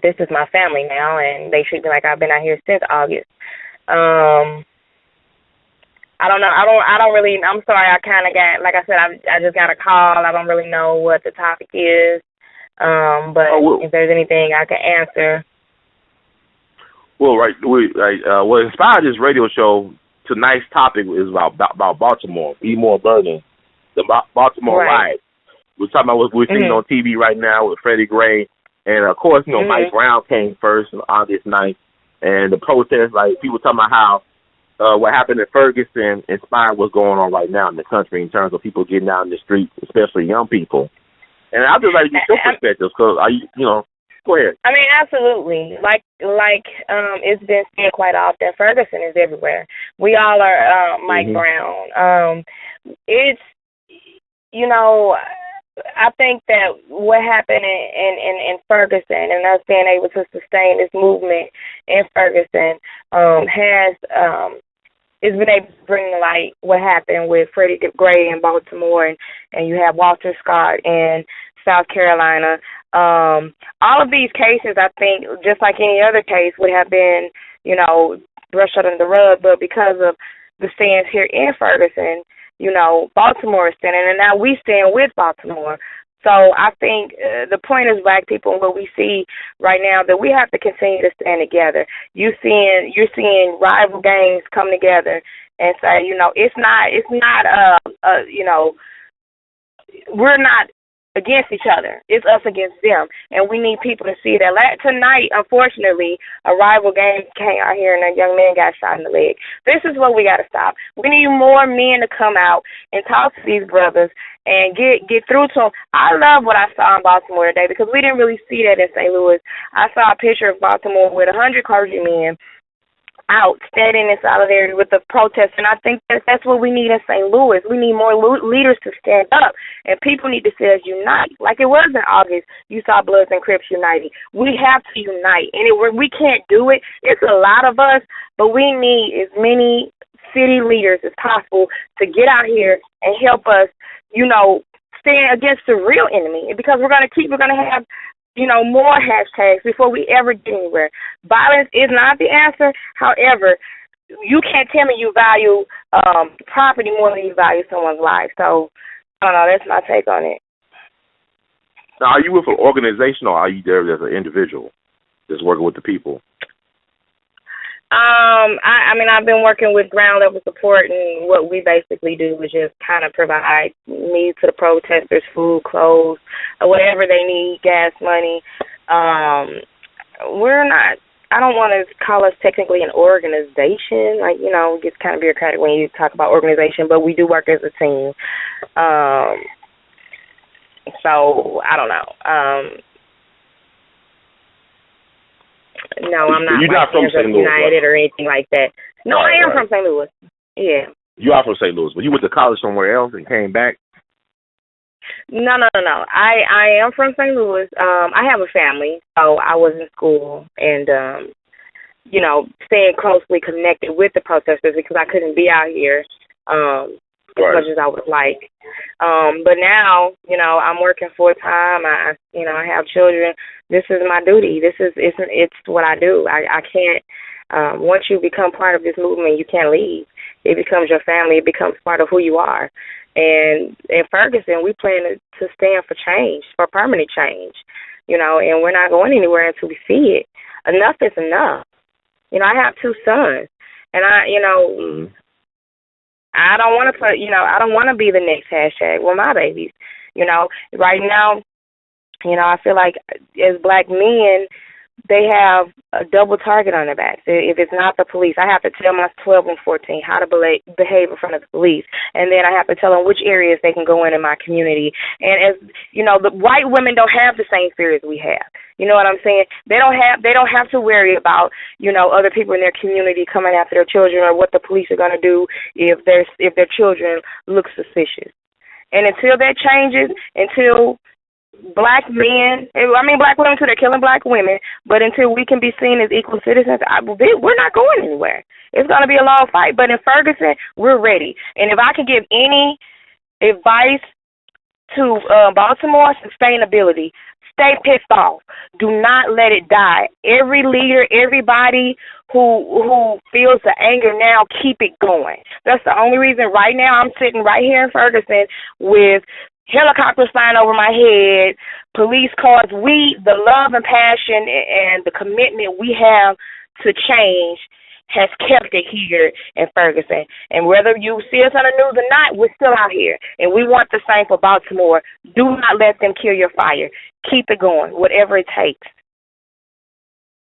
this is my family now, and they treat me like I've been out here since August. I don't know. I don't really. I'm sorry. I kind of got, like I said, I just got a call. I don't really know what the topic is. But if there's anything I can answer. Well, right. What inspired this radio show? Tonight's topic is about Baltimore. Be more burning. The Baltimore riots. We're talking about what we're seeing on TV right now with Freddie Gray, and of course, Mike Brown came first on August 9th, and the protest. Like people talking about how. What happened in Ferguson inspired what's going on right now in the country in terms of people getting out in the streets, especially young people. And I'd just like to get your perspectives because, go ahead. I mean, absolutely. Like it's been said quite often, Ferguson is everywhere. We all are Mike Brown. It's, I think that what happened in Ferguson and us being able to sustain this movement in Ferguson it's been able to bring to light what happened with Freddie Gray in Baltimore, and you have Walter Scott in South Carolina. All of these cases, I think, just like any other case, would have been, brushed under the rug, but because of the stands here in Ferguson, Baltimore is standing, and now we stand with Baltimore. So I think the point is, black people, and what we see right now, that we have to continue to stand together. You're seeing rival gangs come together and say, we're not against each other. It's us against them, and we need people to see that. Tonight, unfortunately, a rival gang came out here and a young man got shot in the leg. This is what we got to stop. We need more men to come out and talk to these brothers and get through to them. I love what I saw in Baltimore today because we didn't really see that in St. Louis. I saw a picture of Baltimore with 100 clergymen out standing in solidarity with the protests, and I think that's what we need in St. Louis. We need more leaders to stand up, and people need to see us unite. Like it was in August, you saw Bloods and Crips uniting. We have to unite, and we can't do it. It's a lot of us, but we need as many city leaders as possible to get out here and help us, stand against the real enemy, because we're going to have more hashtags before we ever get anywhere. Violence is not the answer. However, you can't tell me you value property more than you value someone's life. So, I don't know. That's my take on it. Now, are you with an organization or are you there as an individual just working with the people? I've been working with ground level support, and what we basically do is just kind of provide needs to the protesters, food, clothes, whatever they need, gas money. I don't want to call us technically an organization. It gets kind of bureaucratic when you talk about organization, but we do work as a team. So, I don't know. No, I'm not. You're not from St. Louis, United or anything like that. No, I am from St. Louis. Yeah. You are from St. Louis, but you went to college somewhere else and came back? No. I am from St. Louis. I have a family, so I was in school and, staying closely connected with the protesters because I couldn't be out here as much as I would like. But now, I'm working full time. I have children. This is my duty. It's what I do. I can't. Once you become part of this movement, you can't leave. It becomes your family. It becomes part of who you are. And in Ferguson, we plan to stand for change, for permanent change. And we're not going anywhere until we see it. Enough is enough. I have 2 sons, and I don't want to put, I don't want to be the next hashtag with my babies. Right now, I feel like as black men, they have a double target on their backs. If it's not the police, I have to tell my 12 and 14 how to behave in front of the police. And then I have to tell them which areas they can go in my community. And as, the white women don't have the same fear as we have. You know what I'm saying? They don't have to worry about, other people in their community coming after their children or what the police are going to do if their children look suspicious. And until that changes, until black men, black women too, they're killing black women, but until we can be seen as equal citizens, we're not going anywhere. It's going to be a long fight, but in Ferguson, we're ready. And if I could give any advice to Baltimore, sustainability, stay pissed off. Do not let it die. Every leader, everybody who feels the anger now, keep it going. That's the only reason right now I'm sitting right here in Ferguson with helicopters flying over my head, police cars. The love and passion and the commitment we have to change has kept it here in Ferguson. And whether you see us on the news or not, we're still out here. And we want the same for Baltimore. Do not let them kill your fire. Keep it going, whatever it takes.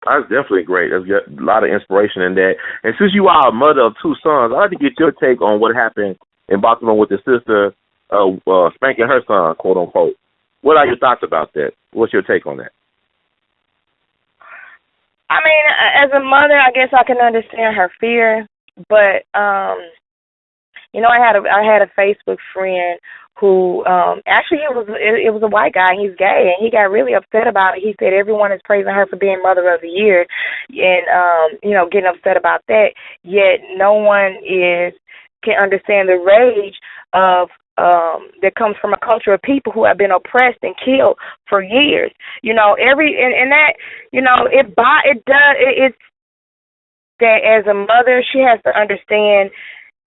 That's definitely great. There's a lot of inspiration in that. And since you are a mother of 2 sons, I'd like to get your take on what happened in Baltimore with the sister spanking her son, quote unquote. What are your thoughts about that? What's your take on that? As a mother, I guess I can understand her fear, but I had a Facebook friend who actually it was a white guy. He's gay, and he got really upset about it. He said everyone is praising her for being Mother of the Year, and getting upset about that. Yet no one can understand the rage of that comes from a culture of people who have been oppressed and killed for years. It's that as a mother, she has to understand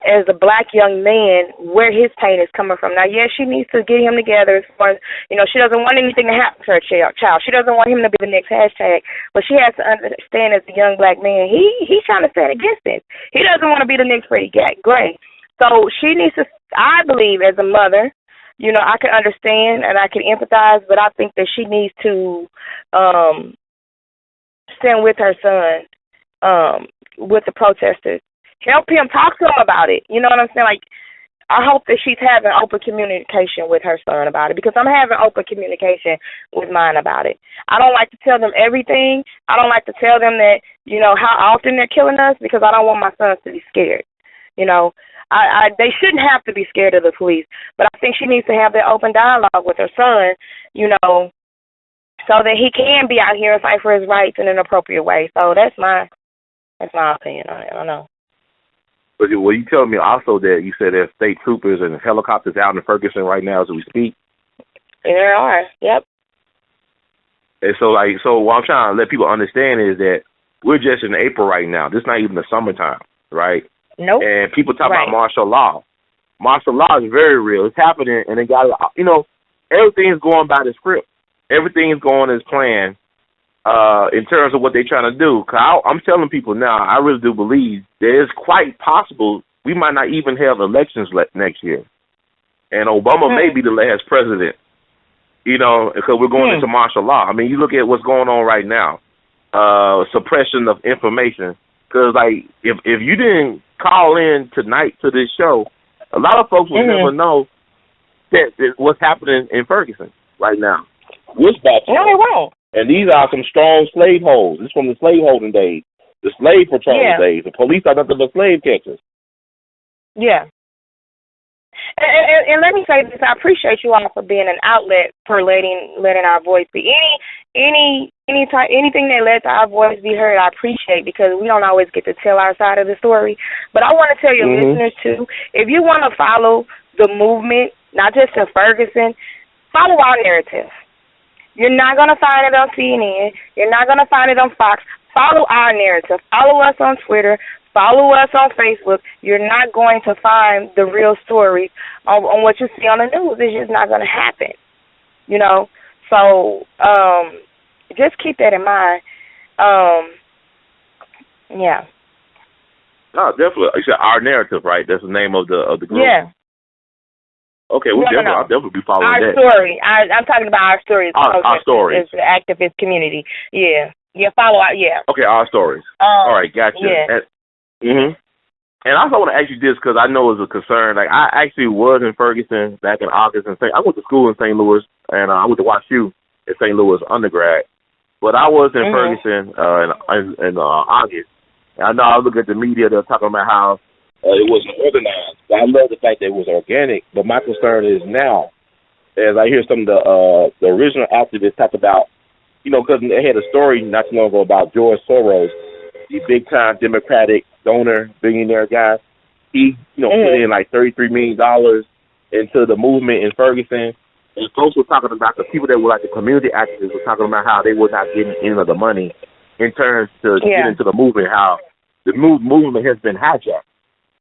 as a black young man where his pain is coming from. Now, yes, she needs to get him together as far as, she doesn't want anything to happen to her child. She doesn't want him to be the next hashtag, but she has to understand as a young black man, he's trying to stand against it. He doesn't want to be the next Freddie Gray. So she needs to, I believe as a mother, you know, I can understand and I can empathize, but I think that she needs to stand with her son, with the protesters. Help him, talk to him about it. You know what I'm saying? Like, I hope that she's having open communication with her son about it, because I'm having open communication with mine about it. I don't like to tell them everything. I don't like to tell them that, you know, how often they're killing us, because I don't want my sons to be scared. You know, they shouldn't have to be scared of the police, but I think she needs to have that open dialogue with her son, you know, so that he can be out here and fight for his rights in an appropriate way. So that's my opinion on it. I don't know. But well, you telling me also that you said there's state troopers and helicopters out in Ferguson right now as we speak? There are, yep. And so what I'm trying to let people understand is that we're just in April right now. This is not even the summertime, right? Nope. And people talk about martial law. Martial law is very real. It's happening, and it got, you know, everything's going by the script. Everything's going as planned in terms of what they're trying to do. Cause I'm telling people now, I really do believe that it's quite possible we might not even have elections next year. And Obama may be the last president, you know, because we're going into martial law. I mean, you look at what's going on right now, suppression of information. Because, like, if you didn't call in tonight to this show, a lot of folks will never know that what's happening in Ferguson right now. No, they won't. And these are some strong slave holds. This is from the slave holding days, the slave patrol days. The police are nothing but slave catchers. Yeah. And let me say this: I appreciate you all for being an outlet for letting our voice be. Anything that lets our voice be heard, I appreciate, because we don't always get to tell our side of the story. But I want to tell your listeners too: if you want to follow the movement, not just in Ferguson, follow our narrative. You're not going to find it on CNN. You're not going to find it on Fox. Follow our narrative. Follow us on Twitter. Follow us on Facebook. You're not going to find the real story on what you see on the news. It's just not going to happen, you know. So just keep that in mind. Yeah. No, definitely. You said our narrative, right? That's the name of the group. Yeah. Okay, I'll definitely be following our that. Our story. I'm talking about our stories. Our stories. It's the activist community. Yeah. Yeah, follow our, Okay, our stories. All right, gotcha. Yeah. And I also want to ask you this, because I know it's a concern. Like, I actually was in Ferguson back in August. I went to school in St. Louis, and I went to WashU in St. Louis undergrad. But I was in Ferguson in August. And I know I look at the media, they're talking about how it wasn't organized. I love the fact that it was organic, but my concern is now, as I hear some of the original activists talk about, you know, because they had a story not too long ago about George Soros, the big-time Democratic donor, billionaire guy. He, you know, put in like $33 million into the movement in Ferguson. And folks were talking about, the people that were like the community activists were talking about how they were not getting any of the money in terms to get into the movement, how the movement has been hijacked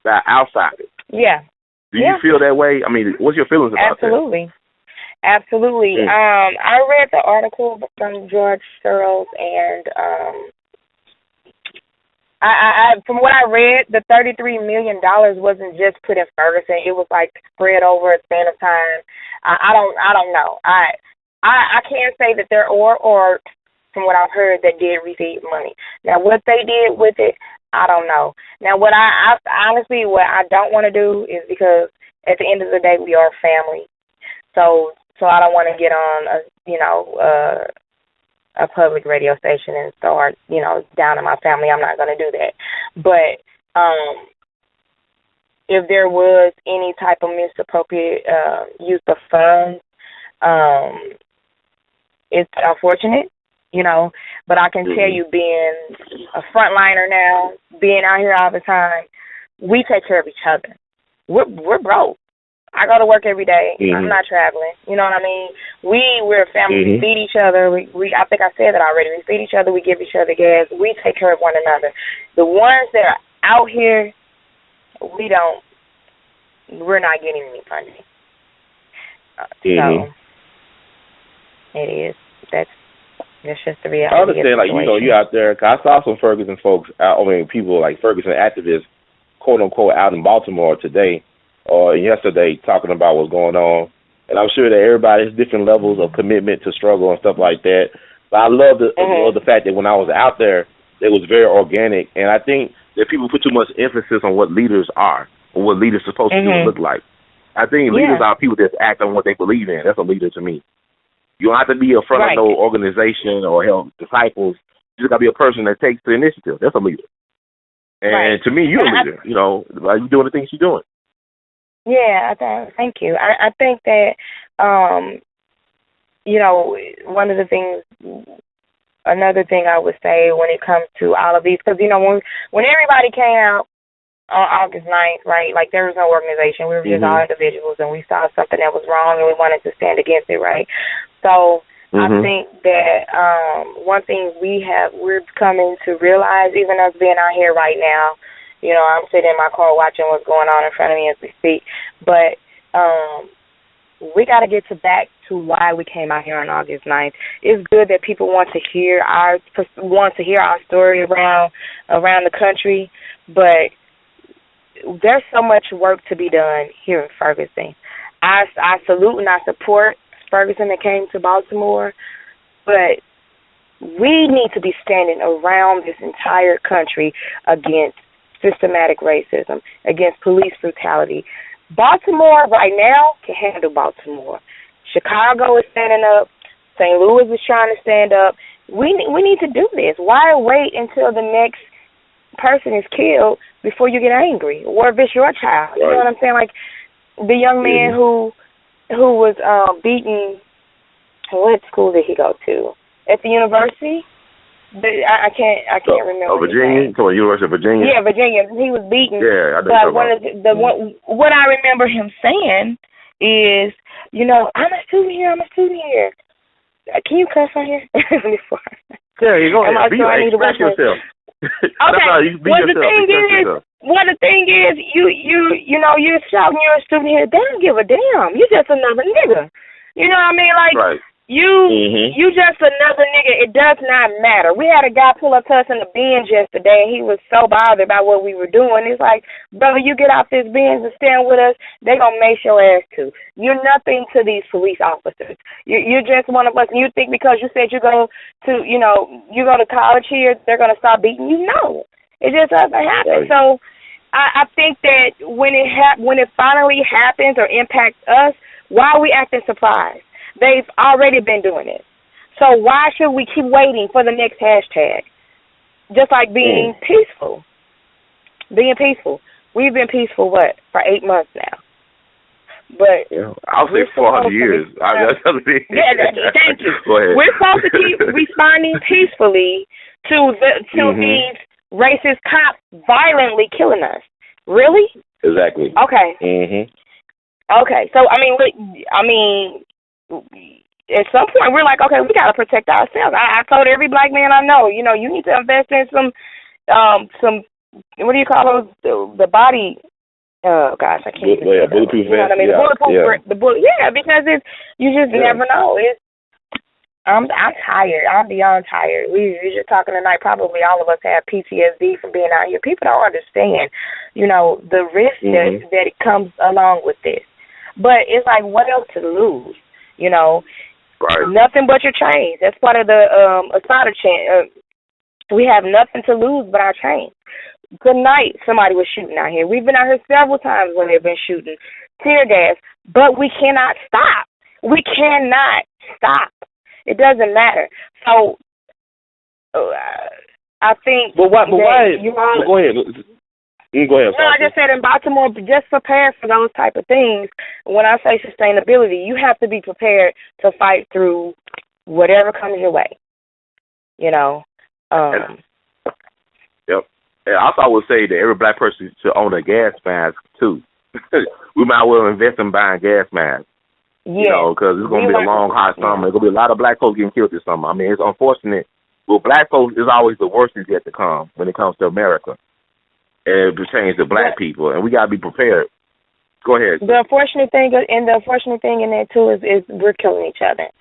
by outsiders. Yeah. Do you feel that way? I mean, what's your feelings about that? Absolutely. I read the article from George Soros, and I from what I read, the $33 million wasn't just put in Ferguson. It was like spread over a span of time. I don't know. I can't say that there or from what I've heard that did receive money. Now what they did with it, I don't know. Now what I honestly what I don't want to do is, because at the end of the day we are family. So I don't want to get on a public radio station and start, down in my family. I'm not going to do that. But if there was any type of misappropriate use of funds, it's unfortunate, but I can tell you, being a frontliner now, being out here all the time, we take care of each other. We're broke. I go to work every day. I'm not traveling. You know what I mean? We're a family. We feed each other. We I think I said that already. We feed each other. We give each other gas. We take care of one another. The ones that are out here, we're not getting any funding. So it is. That's just the reality. I understand, you out there. Cause I saw some Ferguson folks people like Ferguson activists, quote unquote, out in Baltimore today or yesterday, talking about what's going on. And I'm sure that everybody has different levels of commitment to struggle and stuff like that. But I love the fact that when I was out there, it was very organic. And I think that people put too much emphasis on what leaders are or what leaders are supposed to do and look like. I think leaders are people that act on what they believe in. That's a leader to me. You don't have to be in front of no organization or help disciples. You just got to be a person that takes the initiative. That's a leader. And to me, you're a leader. You know, like you're doing the things you're doing. Yeah, thank you. I think that, you know, another thing I would say when it comes to all of these, because, you know, when everybody came out on August 9th, right, like there was no organization. We were just all individuals, and we saw something that was wrong, and we wanted to stand against it, right? So I think that one thing we're coming to realize, even us being out here right now, you know, I'm sitting in my car watching what's going on in front of me as we speak. But we got to get back to why we came out here on August 9th. It's good that people want to hear our story around the country, but there's so much work to be done here in Ferguson. I salute and I support Ferguson that came to Baltimore, but we need to be standing around this entire country against systematic racism, against police brutality. Baltimore right now can handle Baltimore. Chicago is standing up. St. Louis is trying to stand up. We need to do this. Why wait until the next person is killed before you get angry? Or if it's your child. You know what I'm saying? Like the young man who was beaten, what school did he go to? At the university? I can't remember. Virginia? So University of Virginia? Yeah, Virginia. He was beaten. Yeah, I know. But what I remember him saying is, you know, I'm a student here. Can you cuss on here? Yeah, you go ahead. Express yourself. Okay. The thing is, you know, you're shouting you're a student here. They don't give a damn. You're just another nigga. You know what I mean? Like, you just another nigga. It does not matter. We had a guy pull up to us in the Benz yesterday, and he was so bothered about what we were doing. It's like, brother, you get off this Benz and stand with us, they going to make your ass too. You're nothing to these police officers. You're just one of us. And you think because you said you go to college here, they're going to stop beating you? No. It just doesn't happen. So I think that when it finally happens or impacts us, why are we acting surprised? They've already been doing it. So why should we keep waiting for the next hashtag? Just like being peaceful. Being peaceful. We've been peaceful, for 8 months now. But I'll say 400 years. Thank you. Go ahead. We're supposed to keep responding peacefully to these racist cops violently killing us. Really? Exactly. Okay. Okay. So I mean, at some point we're like, okay, we gotta protect ourselves. I told every black man I know, you know, you need to invest in some what do you call those? The body. Oh gosh, I can't. Bulletproof vest. You know what I mean? The bulletproof. Because you just never know. I'm tired. I'm beyond tired. We were just talking tonight. Probably all of us have PTSD from being out here. People don't understand, you know, the risk that it comes along with this. But it's like, what else to lose? You know, nothing but your chains. That's part of the asada chain. We have nothing to lose but our chains. Good night. Somebody was shooting out here. We've been out here several times when they've been shooting tear gas, but we cannot stop. We cannot stop. It doesn't matter. So I think. But why? Go ahead. Go ahead. No, I just said in Baltimore, just prepare for those type of things. When I say sustainability, you have to be prepared to fight through whatever comes your way. You know. Yep. And also, I would say that every black person should own a gas mask too. We might well invest in buying gas masks. Yeah. You know, because it's going to be a long, hot summer. There's going to be a lot of black folks getting killed this summer. I mean, it's unfortunate. Well, black folks is always the worst is yet to come when it comes to America. And it pertains to black people, and we got to be prepared. Go ahead. The unfortunate thing in that too is we're killing each other.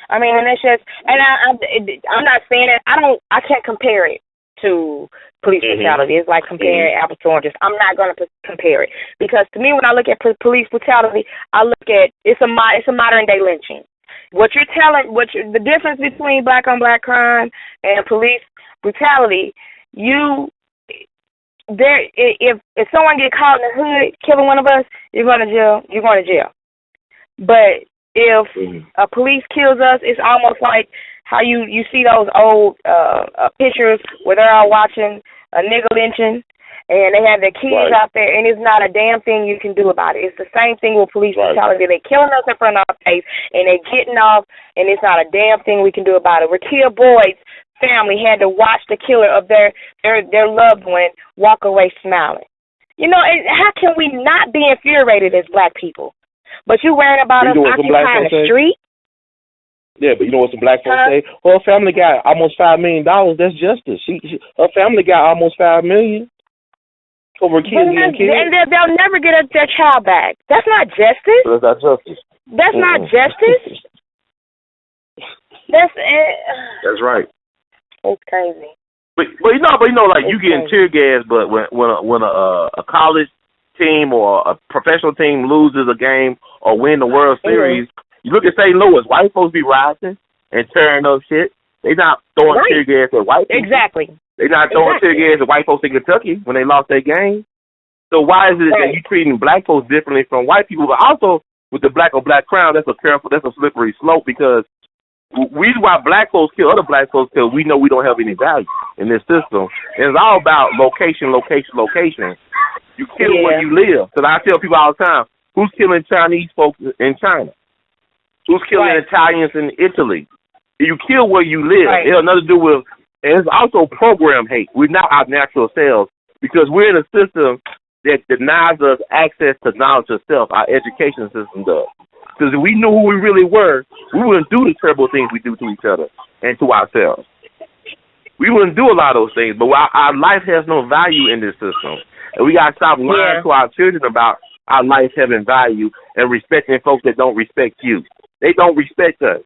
I mean, and it's just, and I'm not saying it. I can't compare it to police brutality. It's like comparing apples to oranges. I'm not going to compare it because to me, when I look at police brutality, I look at it's a modern day lynching. The difference between black on black crime and police brutality, if someone get caught in the hood killing one of us, you're going to jail. You're going to jail. But if a police kills us, it's almost like how you see those old pictures where they're all watching a nigga lynching and they have their kids out there, and it's not a damn thing you can do about it. It's the same thing with police brutality. They're killing us in front of our face, and they're getting off, and it's not a damn thing we can do about it. Rakia Boyd's family had to watch the killer of their loved one walk away smiling. You know, how can we not be infuriated as black people? But you worrying about us occupying the street? Yeah, but you know what some black folks say? Well, her family got almost $5 million. That's justice. Her family got almost $5 million over kids getting killed. And they'll never get their child back. That's not justice. That's not justice. That's not justice. That's right. It's crazy. But you know, like you getting tear gas, but when a college team or a professional team loses a game or win the World Series, you look at St. Louis, white folks be rising and tearing up shit. They not throwing tear gas at white people. Exactly. They not throwing tear gas at white folks in Kentucky when they lost their game. So why is it that you treating black folks differently from white people? But also with the black on black crime, that's a slippery slope because the reason why black folks kill other black folks because we know we don't have any value in this system. And it's all about location. You kill where you live. So I tell people all the time, who's killing Chinese folks in China? Who's killing Italians in Italy? You kill where you live. It has nothing to do with, and it's also program hate. We're not our natural selves because we're in a system that denies us access to knowledge of self. Our education system does. Because if we knew who we really were, we wouldn't do the terrible things we do to each other and to ourselves. We wouldn't do a lot of those things, but our life has no value in this system. And we got to stop lying to our children about our life having value and respecting folks that don't respect you. They don't respect us.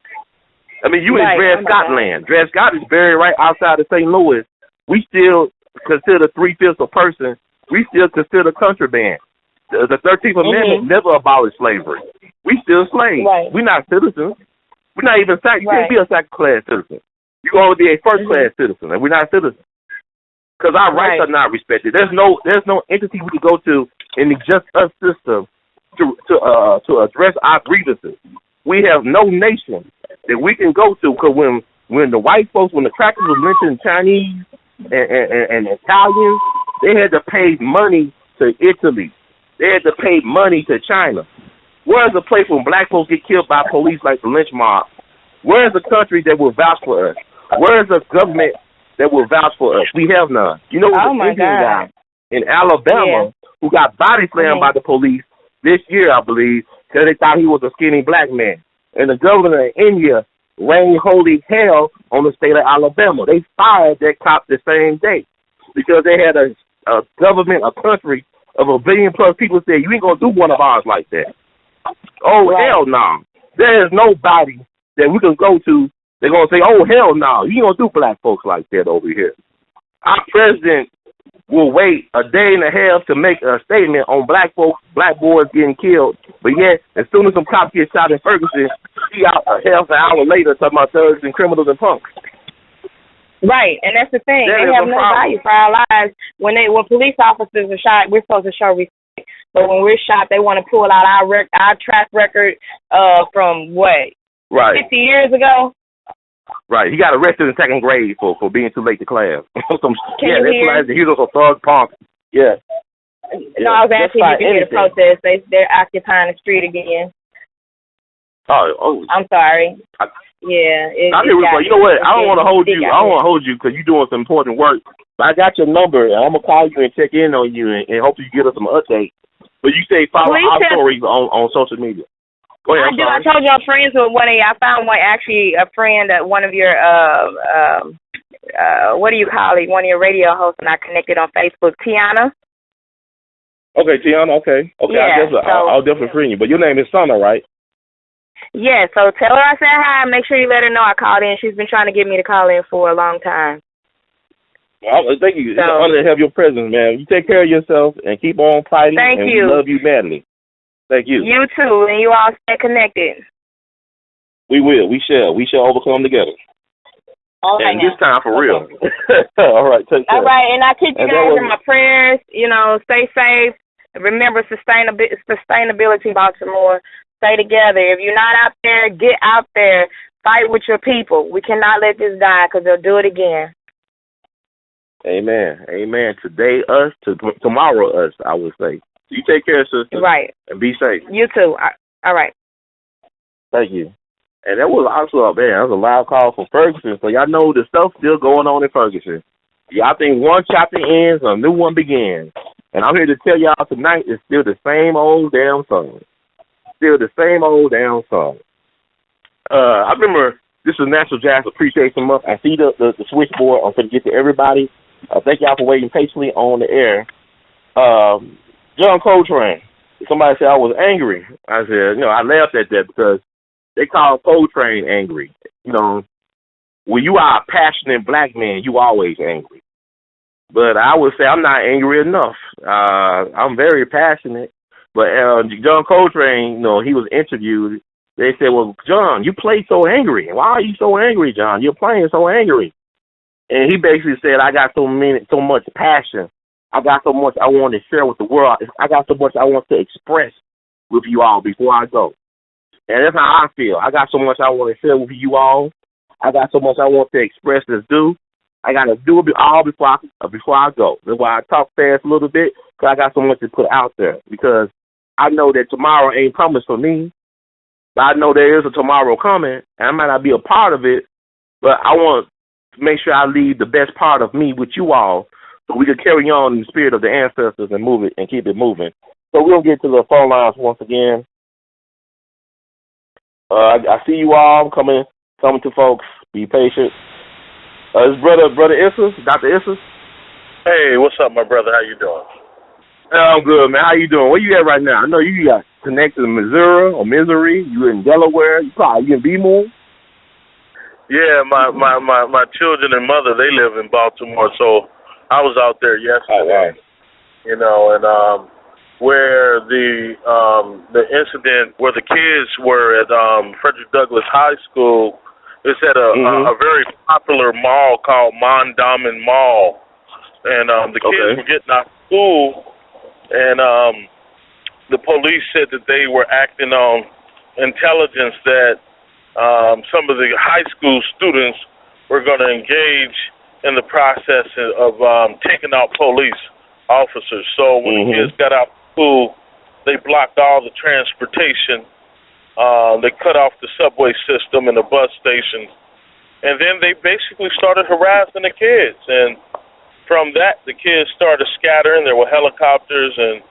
I mean, you in Dred Scott land. Dred Scott is buried right outside of St. Louis. We still consider 3/5 a person. We still consider contraband. The 13th Amendment never abolished slavery. We still slaves. We're not citizens. We're not even you can't be a second-class citizen. You can only be a first-class citizen, and we're not citizens because our rights are not respected. There's no entity we can go to in the just us system to address our grievances. We have no nation that we can go to because when the white folks, when the crackers were lynching Chinese and Italians, they had to pay money to Italy. They had to pay money to China. Where's a place when black folks get killed by police like the lynch mob? Where's a country that will vouch for us? Where's a government that will vouch for us? We have none. You know what the Indian guy in Alabama who got body slammed by the police this year, I believe, because they thought he was a skinny black man. And the governor of India rained holy hell on the state of Alabama. They fired that cop the same day because they had a government, a country of 1 billion plus people say, you ain't going to do one of ours like that. Oh, hell no. There is nobody that we can go to. They're going to say, oh, hell no. You ain't going to do black folks like that over here. Our president will wait a day and a half to make a statement on black folks, black boys getting killed. But yet, as soon as some cops get shot in Ferguson, he out a half an hour later talking about thugs and criminals and punks. Right, and that's the thing. They have no value for our lives. When police officers are shot, we're supposed to show respect. But when we're shot, they want to pull out our track record from what? 50 years ago? Right, he got arrested in second grade for being too late to class. He was a thug punk. Yeah. No, I was asking if you hear the protest. They're occupying the street again. Oh. I'm sorry. You know what? I don't want to hold you. I don't want to hold you because you're doing some important work. But I got your number, and I'm going to call you and check in on you and hopefully you get us some updates. But you say follow our stories on social media. Go ahead, I told you I'm friends with one of you. I found a friend at one of your, what do you call it, one of your radio hosts, and I connected on Facebook, Tiana. Okay, Tiana, okay. Yeah, I'll definitely friend you. But your name is Sana, right? Yeah, so tell her I said hi. Make sure you let her know I called in. She's been trying to get me to call in for a long time. Thank you. It's an honor to have your presence, man. You take care of yourself and keep on fighting. Thank and you. We love you madly. Thank you. You too, and you all stay connected. We will. We shall. We shall overcome together. All right, and this time for real. All right. Take care. All right, and I keep you guys in my prayers. You know, stay safe. Remember sustainability, Baltimore. Stay together. If you're not out there, get out there. Fight with your people. We cannot let this die because they'll do it again. Amen. Amen. Today us, tomorrow us, I would say. You take care, sister. Right. And be safe. You too. All right. Thank you. And that was also, man, that was a loud call from Ferguson. So y'all know the stuff still going on in Ferguson. Y'all think one chapter ends, a new one begins. And I'm here to tell y'all tonight it's still the same old damn song. Still the same old damn song. I remember this is National Jazz Appreciation Month. I see the switchboard. I'm going to get to everybody. Thank y'all for waiting patiently on the air. John Coltrane. Somebody said I was angry. I said, I laughed at that because they call Coltrane angry. When you are a passionate black man, you always angry. But I would say I'm not angry enough. I'm very passionate. But John Coltrane, he was interviewed. They said, well, John, you play so angry. Why are you so angry, John? You're playing so angry. And he basically said, I got so much passion. I got so much I want to share with the world. I got so much I want to express with you all before I go. And that's how I feel. I got so much I want to share with you all. I got so much I want to express that's due. I got to do it all before I go. That's why I talk fast a little bit, because I got so much to put out there. Because I know that tomorrow ain't promised for me, but I know there is a tomorrow coming, and I might not be a part of it, but I want to make sure I leave the best part of me with you all so we can carry on in the spirit of the ancestors and move it and keep it moving. So we'll get to the phone lines once again. I see you all coming to folks. Be patient. It's brother Issa, Dr. Issa. Hey, what's up, my brother? How you doing? I'm good, man. How you doing? Where you at right now? I know you got connected to Missouri. You in Delaware. You in B-Moore? Yeah, my children and mother, they live in Baltimore, so I was out there yesterday. Oh, wow. And where the incident where the kids were at Frederick Douglass High School. It's at a very popular mall called Mondawmin Mall. And the kids were getting out of school, and the police said that they were acting on intelligence that some of the high school students were going to engage in the process of taking out police officers. So when the kids got out of school, they blocked all the transportation. They cut off the subway system and the bus stations, and then they basically started harassing the kids. And from that, the kids started scattering. There were helicopters, and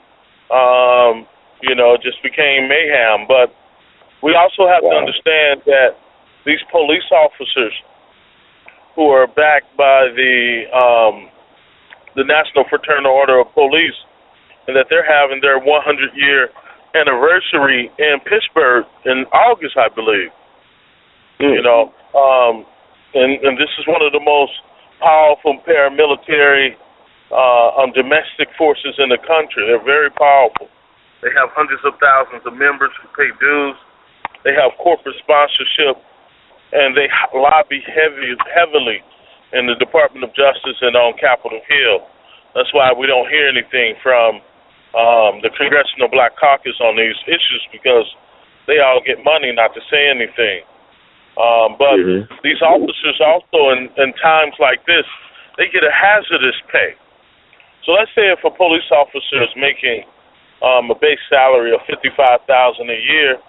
it just became mayhem. But we also have to understand that these police officers, who are backed by the National Fraternal Order of Police, and that they're having their 100-year anniversary in Pittsburgh in August, I believe. And this is one of the most powerful paramilitary domestic forces in the country. They're very powerful. They have hundreds of thousands of members who pay dues. They have corporate sponsorship, and they lobby heavily in the Department of Justice and on Capitol Hill. That's why we don't hear anything from the Congressional Black Caucus on these issues, because they all get money not to say anything. But these officers also, in times like this, they get a hazardous pay. So let's say if a police officer is making a base salary of $55,000 a year,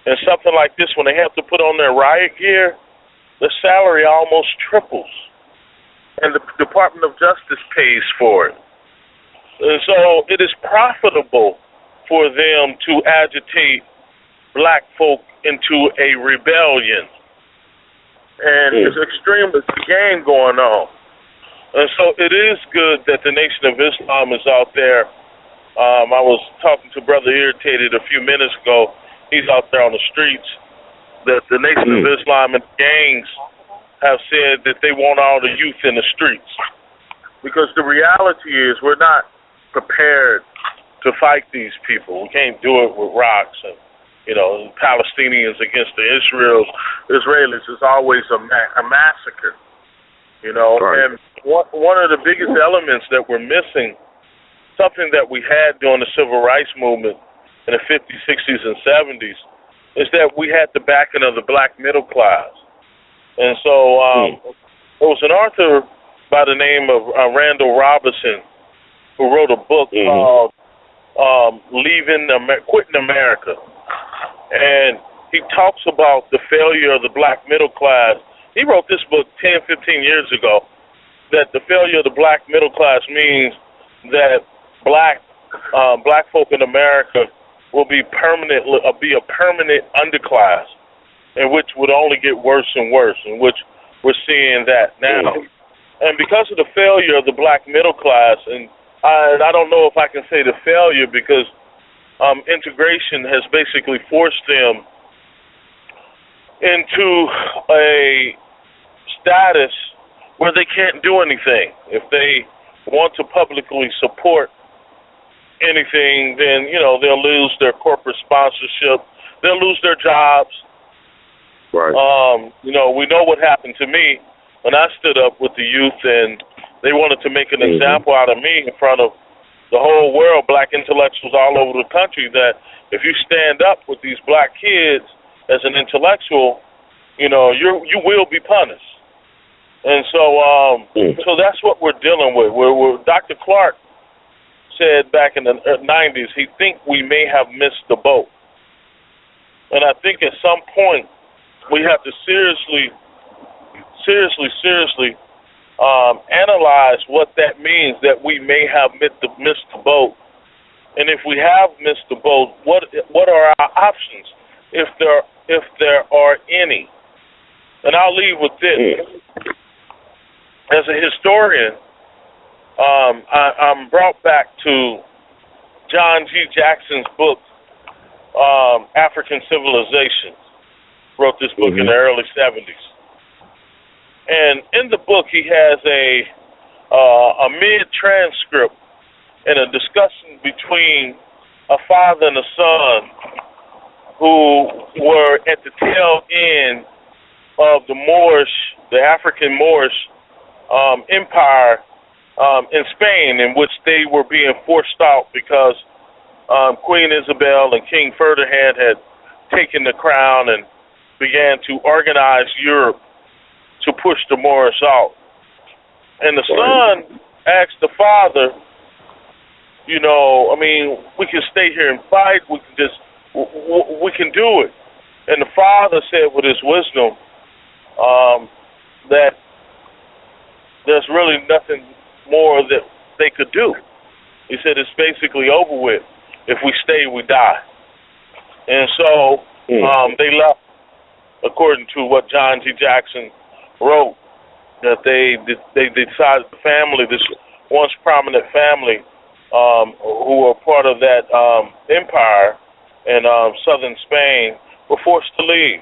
and something like this, when they have to put on their riot gear, the salary almost triples, and the Department of Justice pays for it. And so it is profitable for them to agitate black folk into a rebellion. And it's extremist game going on. And so it is good that the Nation of Islam is out there. I was talking to Brother Irritated a few minutes ago. He's out there on the streets. That the Nation of Islam and gangs have said that they want all the youth in the streets. because the reality is we're not prepared to fight these people. We can't do it with rocks and, Palestinians against the Israelis is always a massacre, Right. And one of the biggest elements that we're missing, something that we had during the civil rights movement in the 50s, 60s, and 70s, is that we had the backing of the black middle class. And so there was an author by the name of Randall Robinson who wrote a book called Quitting America. And he talks about the failure of the black middle class. He wrote this book 10, 15 years ago, that the failure of the black middle class means that black folk in America will be a permanent underclass, and which would only get worse and worse, and which we're seeing that now. And because of the failure of the black middle class, and I don't know if I can say the failure, because integration has basically forced them into a status where they can't do anything. If they want to publicly support anything, then, they'll lose their corporate sponsorship. They'll lose their jobs. Right. We know what happened to me when I stood up with the youth, and they wanted to make an example out of me in front of the whole world, black intellectuals all over the country, that if you stand up with these black kids as an intellectual, you will be punished. And so that's what we're dealing with. Dr. Clark said back in the 90s, he think we may have missed the boat. And I think at some point we have to seriously analyze what that means, that we may have missed the boat. And if we have missed the boat, what are our options, if there are any? And I'll leave with this. As a historian, I'm brought back to John G. Jackson's book, African Civilizations. Wrote this book in the early 70s. And in the book, he has a mid-transcript and a discussion between a father and a son who were at the tail end of the African Moorish empire in Spain, in which they were being forced out because Queen Isabel and King Ferdinand had taken the crown and began to organize Europe to push the Moorish out. And the son asked the father, we can stay here and fight, we can do it. And the father said with his wisdom that there's really nothing more that they could do. He said it's basically over with. If we stay, we die. And so they left, according to what John G. Jackson wrote, that they decided the family, this once prominent family, who were part of that empire in southern Spain, were forced to leave.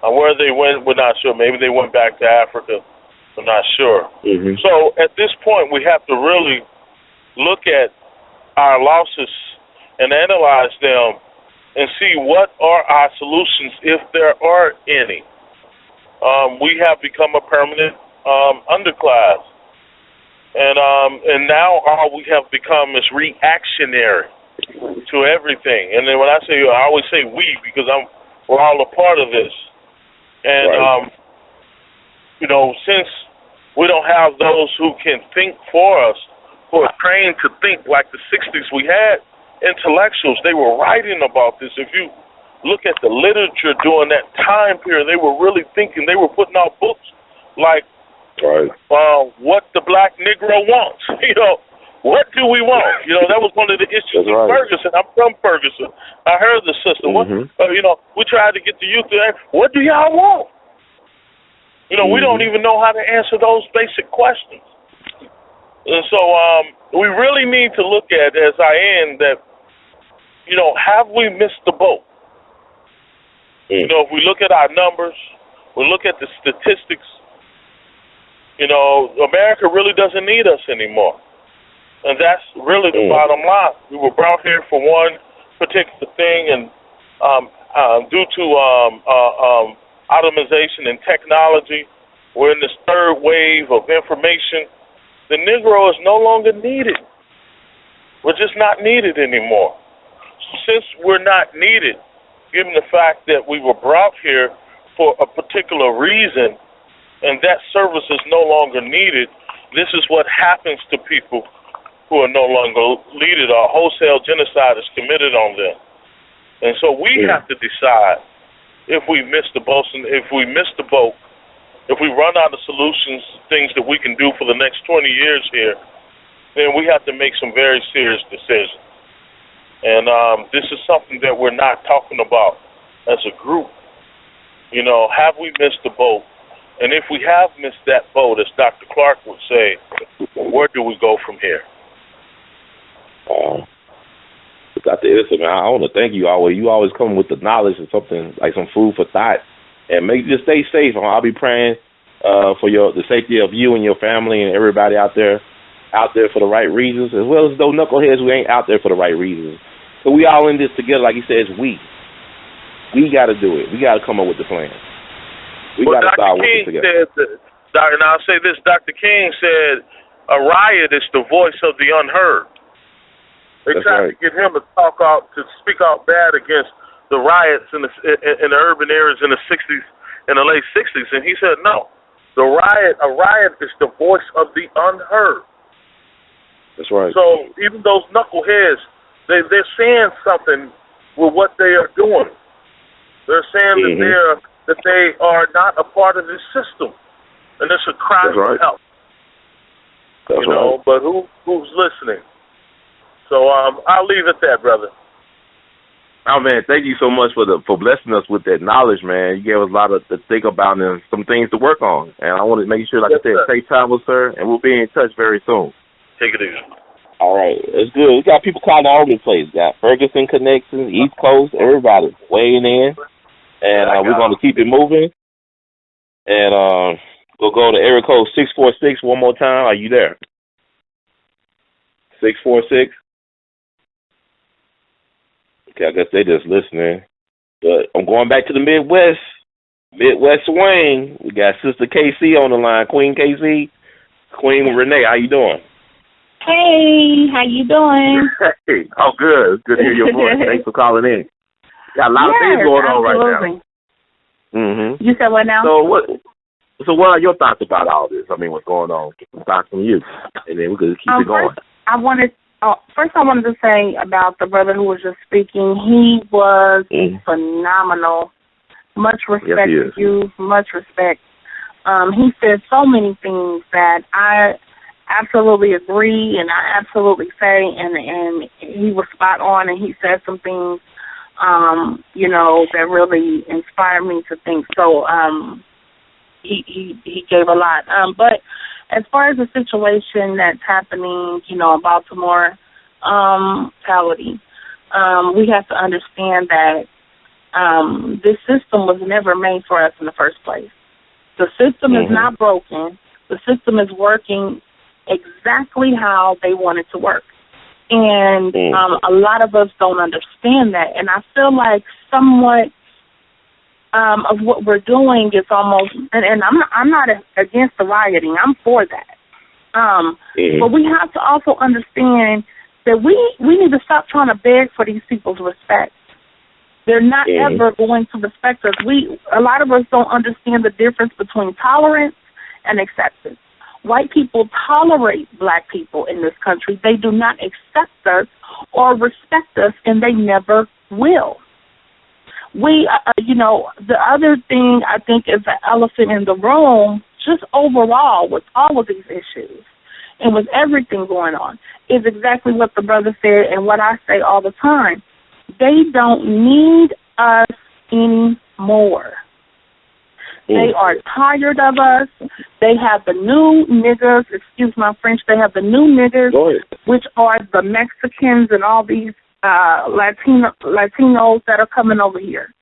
Where they went, we're not sure. Maybe they went back to Africa. We're not sure. So at this point, we have to really look at our losses and analyze them and see what are our solutions, if there are any. We have become a permanent underclass, and now all we have become is reactionary to everything. And then when I always say we, because we're all a part of this. And since we don't have those who can think for us, who are trained to think like the 60s, we had intellectuals. They were writing about this. If you look at the literature during that time period, they were really thinking. They were putting out books like What the Black Negro Wants. What do we want? That was one of the issues in Ferguson. I'm from Ferguson. I heard the system. We tried to get the youth to ask, what do y'all want? We don't even know how to answer those basic questions. And so we really need to look at, as I end, that, have we missed the boat? If we look at our numbers, we look at the statistics, You know, America really doesn't need us anymore. And that's really the bottom line. We were brought here for one particular thing, and due to automation and technology, we're in this third wave of information. The Negro is no longer needed. We're just not needed anymore. So since we're not needed, given the fact that we were brought here for a particular reason, and that service is no longer needed, this is what happens to people who are no longer needed. Or wholesale genocide is committed on them. And so we have to decide if we miss the boat, if we run out of solutions, things that we can do for the next 20 years here, then we have to make some very serious decisions. And this is something that we're not talking about as a group. You know, have we missed the boat? And if we have missed that boat, as Dr. Clark would say, where do we go from here? Dr. Edison, man, I want to thank you always. You always come with the knowledge and something like some food for thought. And make you stay safe. I'll be praying for the safety of you and your family and everybody out there for the right reasons, as well as those knuckleheads who ain't out there for the right reasons. So we all in this together, like he says, we got to do it. We got to come up with the plan. We got to start working together. And I'll say this, Dr. King said, a riot is the voice of the unheard. They tried to get him to speak out bad against the riots in the urban areas in the 60s, in the late 60s, and he said, no, a riot is the voice of the unheard. That's right. So even those knuckleheads, they're saying something with what they are doing. They're saying that they are not a part of this system, and it's a cry for help. That's right. But who's listening? So I'll leave it there, brother. Oh, man, thank you so much for blessing us with that knowledge, man. You gave us a lot to think about and some things to work on. And I want to make sure, like I said, safe travels, sir, and we'll be in touch very soon. Take it easy. All right. It's good. We got people calling all over the place. Got Ferguson connections, East Coast, everybody weighing in. And we're going to keep it moving. And we'll go to area code 646 one more time. Are you there? 646? Okay, I guess they just listening. But I'm going back to the Midwest swing. We got Sister KC on the line. Queen KC. Queen Renee, how you doing? Hey, how you doing? Hey, good. It's good to hear your voice. Thanks for calling in. Got a lot of things going on right now. Mm-hmm. You said what now? So what are your thoughts about all this? I mean, what's going on? Get some thoughts from you, and then we can keep it going. First, I wanted to say about the brother who was just speaking. He was phenomenal. Much respect to you. Much respect. He said so many things that I absolutely agree, and I absolutely say, and he was spot on, and he said some things, that really inspired me to think. So he gave a lot. But as far as the situation that's happening, in Baltimore, we have to understand that this system was never made for us in the first place. The system is not broken. The system is working exactly how they want it to work. And a lot of us don't understand that. And I feel like somewhat of what we're doing is almost, and I'm not against the rioting. I'm for that. But we have to also understand that we need to stop trying to beg for these people's respect. They're not ever going to respect us. A lot of us don't understand the difference between tolerance and acceptance. White people tolerate black people in this country. They do not accept us or respect us, and they never will. The other thing I think is the elephant in the room, just overall with all of these issues and with everything going on, is exactly what the brother said and what I say all the time. They don't need us anymore. They are tired of us. They have the new niggers, excuse my French, they have the new niggers, which are the Mexicans and all these Latinos that are coming over here.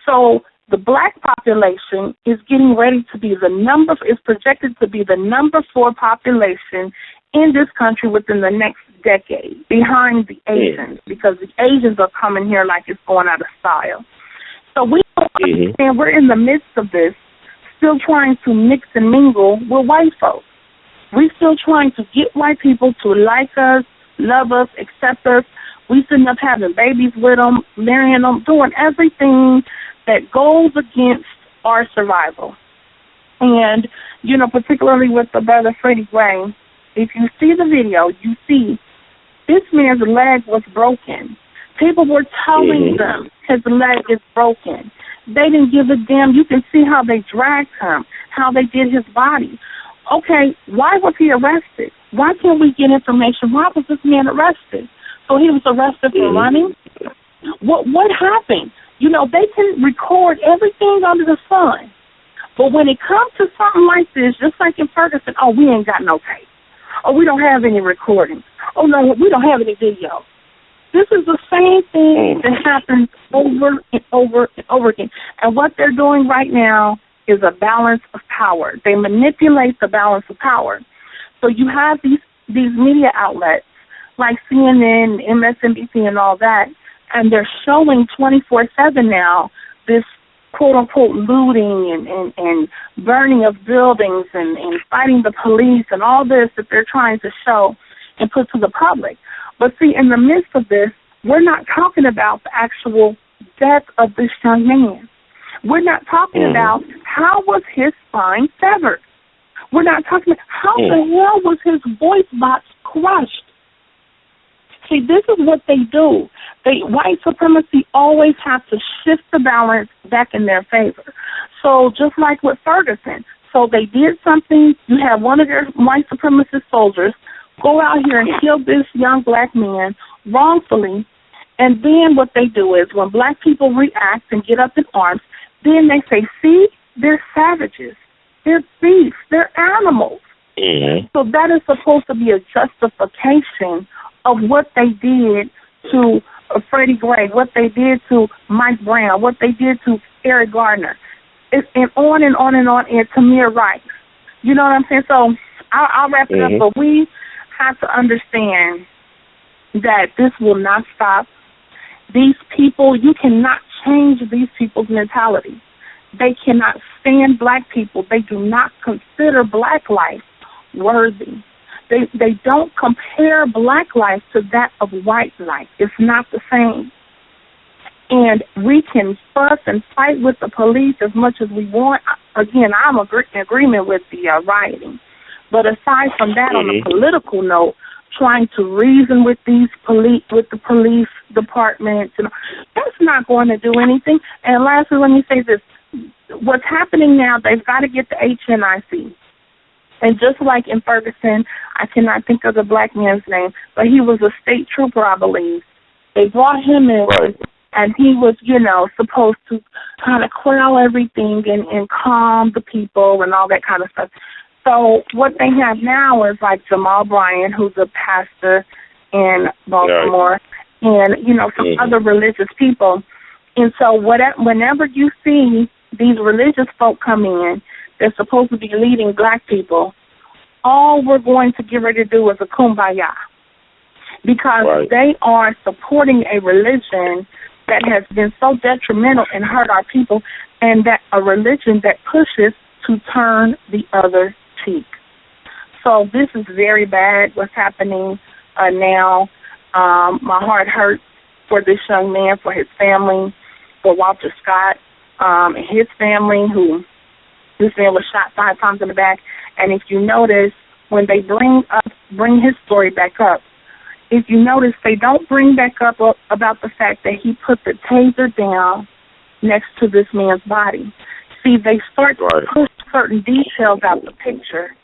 So the black population is getting ready to be is projected to be the number 4 population in this country within the next decade, behind the Asians, because the Asians are coming here like it's going out of style. So we don't understand we're in the midst of this, still trying to mix and mingle with white folks. We're still trying to get white people to like us, love us, accept us. We sitting up having babies with them, marrying them, doing everything that goes against our survival. And, you know, particularly with the brother Freddie Gray, if you see the video, you see this man's leg was broken. People were telling them his leg is broken. They didn't give a damn. You can see how they dragged him, how they did his body. Okay, why was he arrested? Why can't we get information? Why was this man arrested? So he was arrested for running? What happened? You know, they can record everything under the sun. But when it comes to something like this, just like in Ferguson, oh, we ain't got no tape. Oh, we don't have any recordings. Oh, no, we don't have any video. This is the same thing that happens over and over and over again. And what they're doing right now is a balance of power. They manipulate the balance of power. So you have these media outlets like CNN, MSNBC, and all that, and they're showing 24/7 now this quote-unquote looting and burning of buildings and fighting the police and all this that they're trying to show and put to the public. But see, in the midst of this, we're not talking about the actual death of this young man. We're not talking about how was his spine severed. We're not talking about how the hell was his voice box crushed. See, this is what they do. White supremacy always has to shift the balance back in their favor. So just like with Ferguson, so they did something, you have one of their white supremacist soldiers go out here and kill this young black man wrongfully, and then what they do is when black people react and get up in arms, then they say, see, they're savages, they're thieves, they're animals. So that is supposed to be a justification of what they did to Freddie Gray, what they did to Mike Brown, what they did to Eric Gardner, and on and on and on, and Tamir Rice. You know what I'm saying? So I'll wrap it up, but we have to understand that this will not stop. These people, you cannot change these people's mentality. They cannot stand black people. They do not consider black life worthy. They don't compare black life to that of white life. It's not the same. And we can fuss and fight with the police as much as we want. Again, I'm in agreement with the rioting. But aside from that, on a political note, trying to reason with the police departments, that's not going to do anything. And lastly, let me say this. What's happening now, they've got to get the HNIC. And just like in Ferguson, I cannot think of the black man's name, but he was a state trooper, I believe. They brought him in, and he was, supposed to kind of quell everything and calm the people and all that kind of stuff. So what they have now is like Jamal Bryant, who's a pastor in Baltimore, and, some other religious people. And so whenever you see these religious folk come in, they're supposed to be leading black people, all we're going to get ready to do is a kumbaya, because they are supporting a religion that has been so detrimental and hurt our people, and that a religion that pushes to turn the other cheek. So this is very bad, what's happening now. My heart hurts for this young man, for his family, for Walter Scott and his family, who this man was shot 5 times in the back. And if you notice, when they bring his story back up, if you notice, they don't bring back up about the fact that he put the taser down next to this man's body. See, they start to push certain details out the picture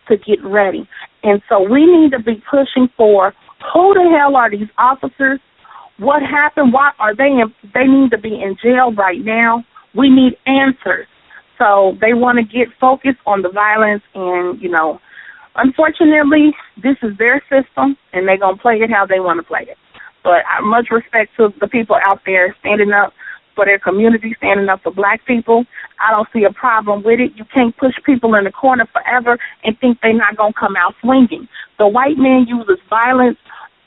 to get ready. And so we need to be pushing for who the hell are these officers? What happened? Why are they need to be in jail right now. We need answers. So they want to get focused on the violence, and, unfortunately, this is their system, and they're going to play it how they want to play it. But much respect to the people out there standing up for their community, standing up for black people. I don't see a problem with it. You can't push people in the corner forever and think they're not going to come out swinging. The white man uses violence.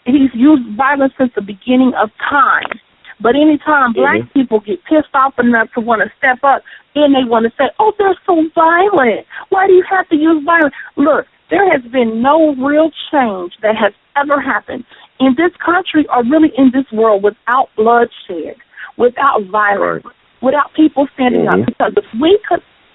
He's used violence since the beginning of time. But anytime black people get pissed off enough to want to step up, then they want to say, oh, they're so violent. Why do you have to use violence? Look, there has been no real change that has ever happened in this country or really in this world without bloodshed, without violence, without people standing up. Because if we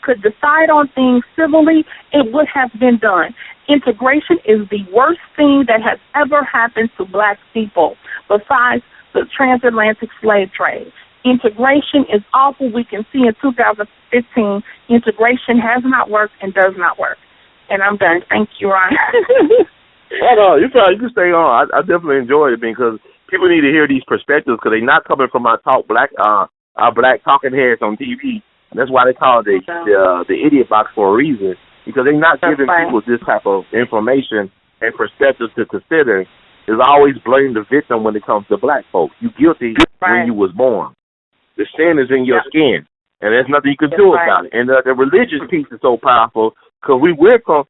could decide on things civilly, it would have been done. Integration is the worst thing that has ever happened to black people besides the transatlantic slave trade. Integration is awful. We can see in 2015, integration has not worked and does not work. And I'm done. Thank you, Ryan. No, you can stay on. I definitely enjoy it because people need to hear these perspectives because they're not coming from our black talking heads on TV. And that's why they call it the idiot box for a reason, because they're not giving people this type of information and perspectives to consider. Is always blame the victim when it comes to black folks. You guilty when you was born. The sin is in your skin, and there's nothing you can do about it. And the religious piece is so powerful because we went from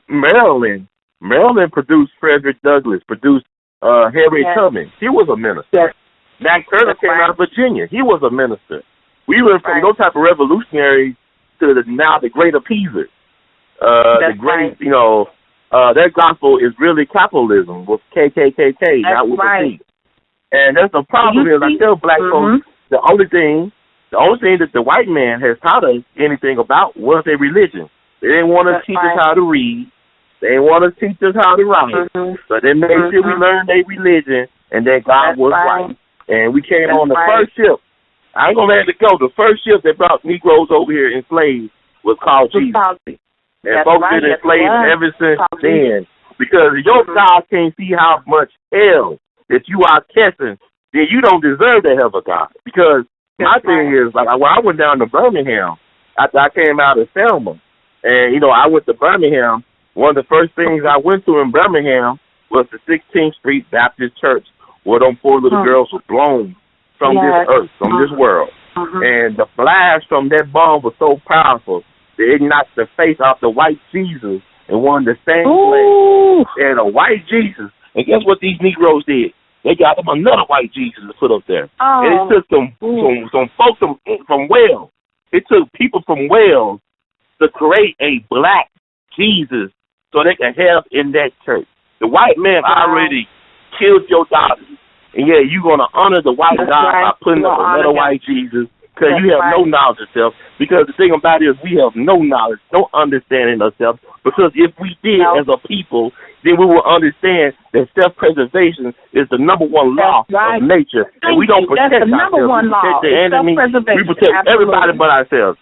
Maryland. Maryland produced Frederick Douglass, produced Harriet Tubman. He was a minister. Max Turner came out of Virginia. He was a minister. We went from those type of revolutionaries to now the great appeasers. Their gospel is really capitalism with KKKK, not with the T. And that's the problem is I tell black folks the only thing that the white man has taught us anything about was their religion. They didn't want to teach us how to read. They didn't want to teach us how to write. So they made sure we learned their religion and that God was white. And we came on the first ship. I ain't going to let it go. The first ship that brought Negroes over here enslaved was called Jesus. And folks been enslaved ever since then. Because if your God can't see how much hell that you are catching, then you don't deserve to have a God. Because my thing is, like, when I went down to Birmingham, after I came out of Selma, and, I went to Birmingham, one of the first things I went to in Birmingham was the 16th Street Baptist Church, where them poor little girls were blown from this earth, from this world. And the blast from that bomb was so powerful. They knocked the face off the white Jesus and wanted to stand flag. They had a white Jesus. And guess what these Negroes did? They got them another white Jesus to put up there. And it took some folks from Wales. It took people from Wales to create a black Jesus so they could have in that church. The white man already killed your daughters. And you're going to honor the white God by putting up another white Jesus. Because you have no knowledge of self. Because the thing about it is we have no knowledge, no understanding of self. Because if we did as a people, then we will understand that self-preservation is the number one law of nature. And we don't protect ourselves. We protect the enemy. We protect everybody but ourselves.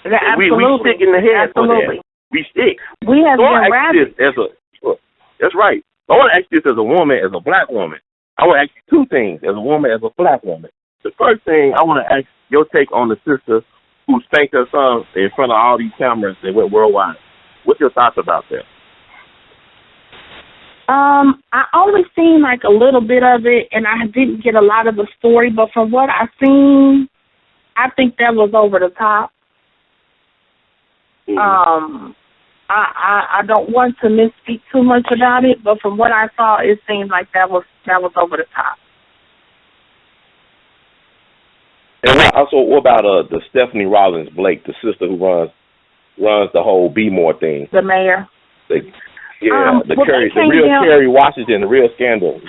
We stick in the head for that. We stick. We have been rabid. That's right. I want to ask this as a woman, as a black woman. I want to ask you two things as a woman, as a black woman. The first thing I want to ask your take on the sister who spanked her son in front of all these cameras that went worldwide. What's your thoughts about that? I only seen like a little bit of it, and I didn't get a lot of the story. But from what I seen, I think that was over the top. I don't want to misspeak too much about it, but from what I saw, it seemed like that was over the top. And also, what about the Stephanie Rawlings-Blake, the sister who runs the whole Be More thing? The mayor. The real Kerry Washington, the real scandal.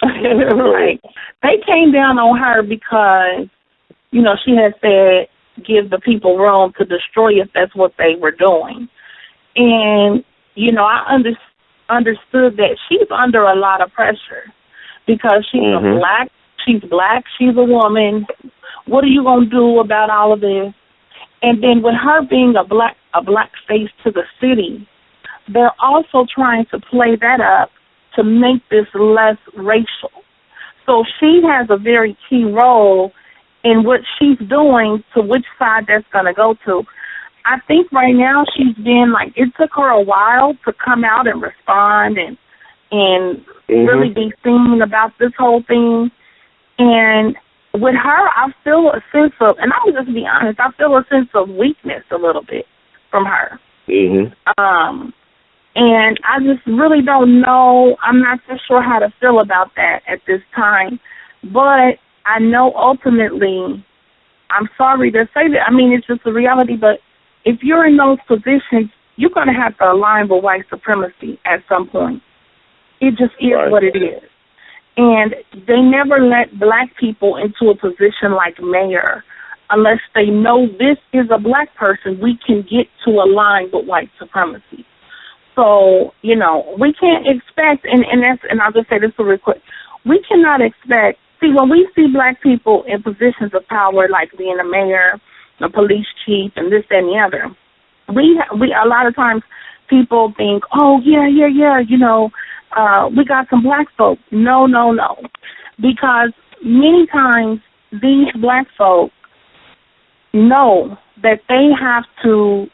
Right. They came down on her because, she had said, give the people room to destroy if that's what they were doing. And, I understood that she's under a lot of pressure because she's black, she's a woman. What are you going to do about all of this? And then with her being a black face to the city, they're also trying to play that up to make this less racial. So she has a very key role in what she's doing, to which side that's going to go to. I think right now she's been it took her a while to come out and respond and really be seen about this whole thing. And with her, I feel a sense of, and I'm just be honest, I feel a sense of weakness a little bit from her. Mm-hmm. And I just really don't know. I'm not so sure how to feel about that at this time. But I know ultimately, I'm sorry to say that. I mean, it's just a reality. But if you're in those positions, you're going to have to align with white supremacy at some point. It just is what it is. And they never let black people into a position like mayor unless they know this is a black person we can get to align with white supremacy. So, you know, we can't expect, and I'll just say this real quick, we cannot expect, see, when we see black people in positions of power, like being a mayor, a police chief, and this, that, and the other, we a lot of times people think, oh, yeah, you know, we got some black folks. No. Because many times these black folks know that they have to,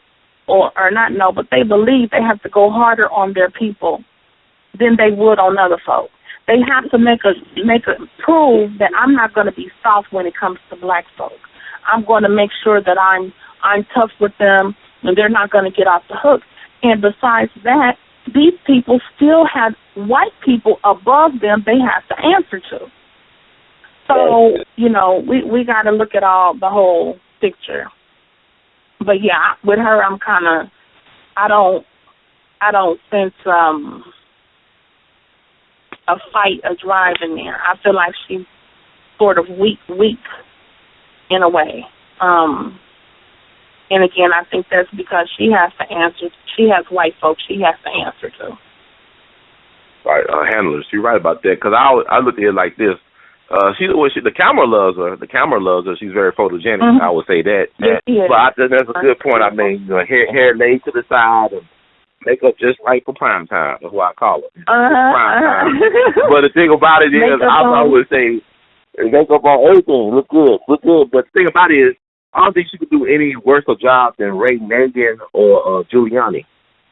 or not know, but they believe they have to go harder on their people than they would on other folks. They have to prove that I'm not going to be soft when it comes to black folks. I'm going to make sure that I'm tough with them and they're not going to get off the hook. And besides that, these people still have white people above them they have to answer to. So, you know, we got to look at the whole picture. But yeah, with her, I'm kind of, I don't sense a fight, a drive in there. I feel like she's sort of weak in a way. And again, I think that's because she has to answer. She has white folks she has to answer to. Right, handlers. You're right about that. Because I look at it like this. The camera loves her. The camera loves her. She's very photogenic. Mm-hmm. I would say that. Yes, but I think that's a good point I made. You know, hair laid to the side and makeup just right for prime time. That's what I call it. Prime time. But the thing about it is, I would say, makeup on everything. Look good. But the thing about it is, I don't think she could do any worse a job than Ray Nagin or Giuliani.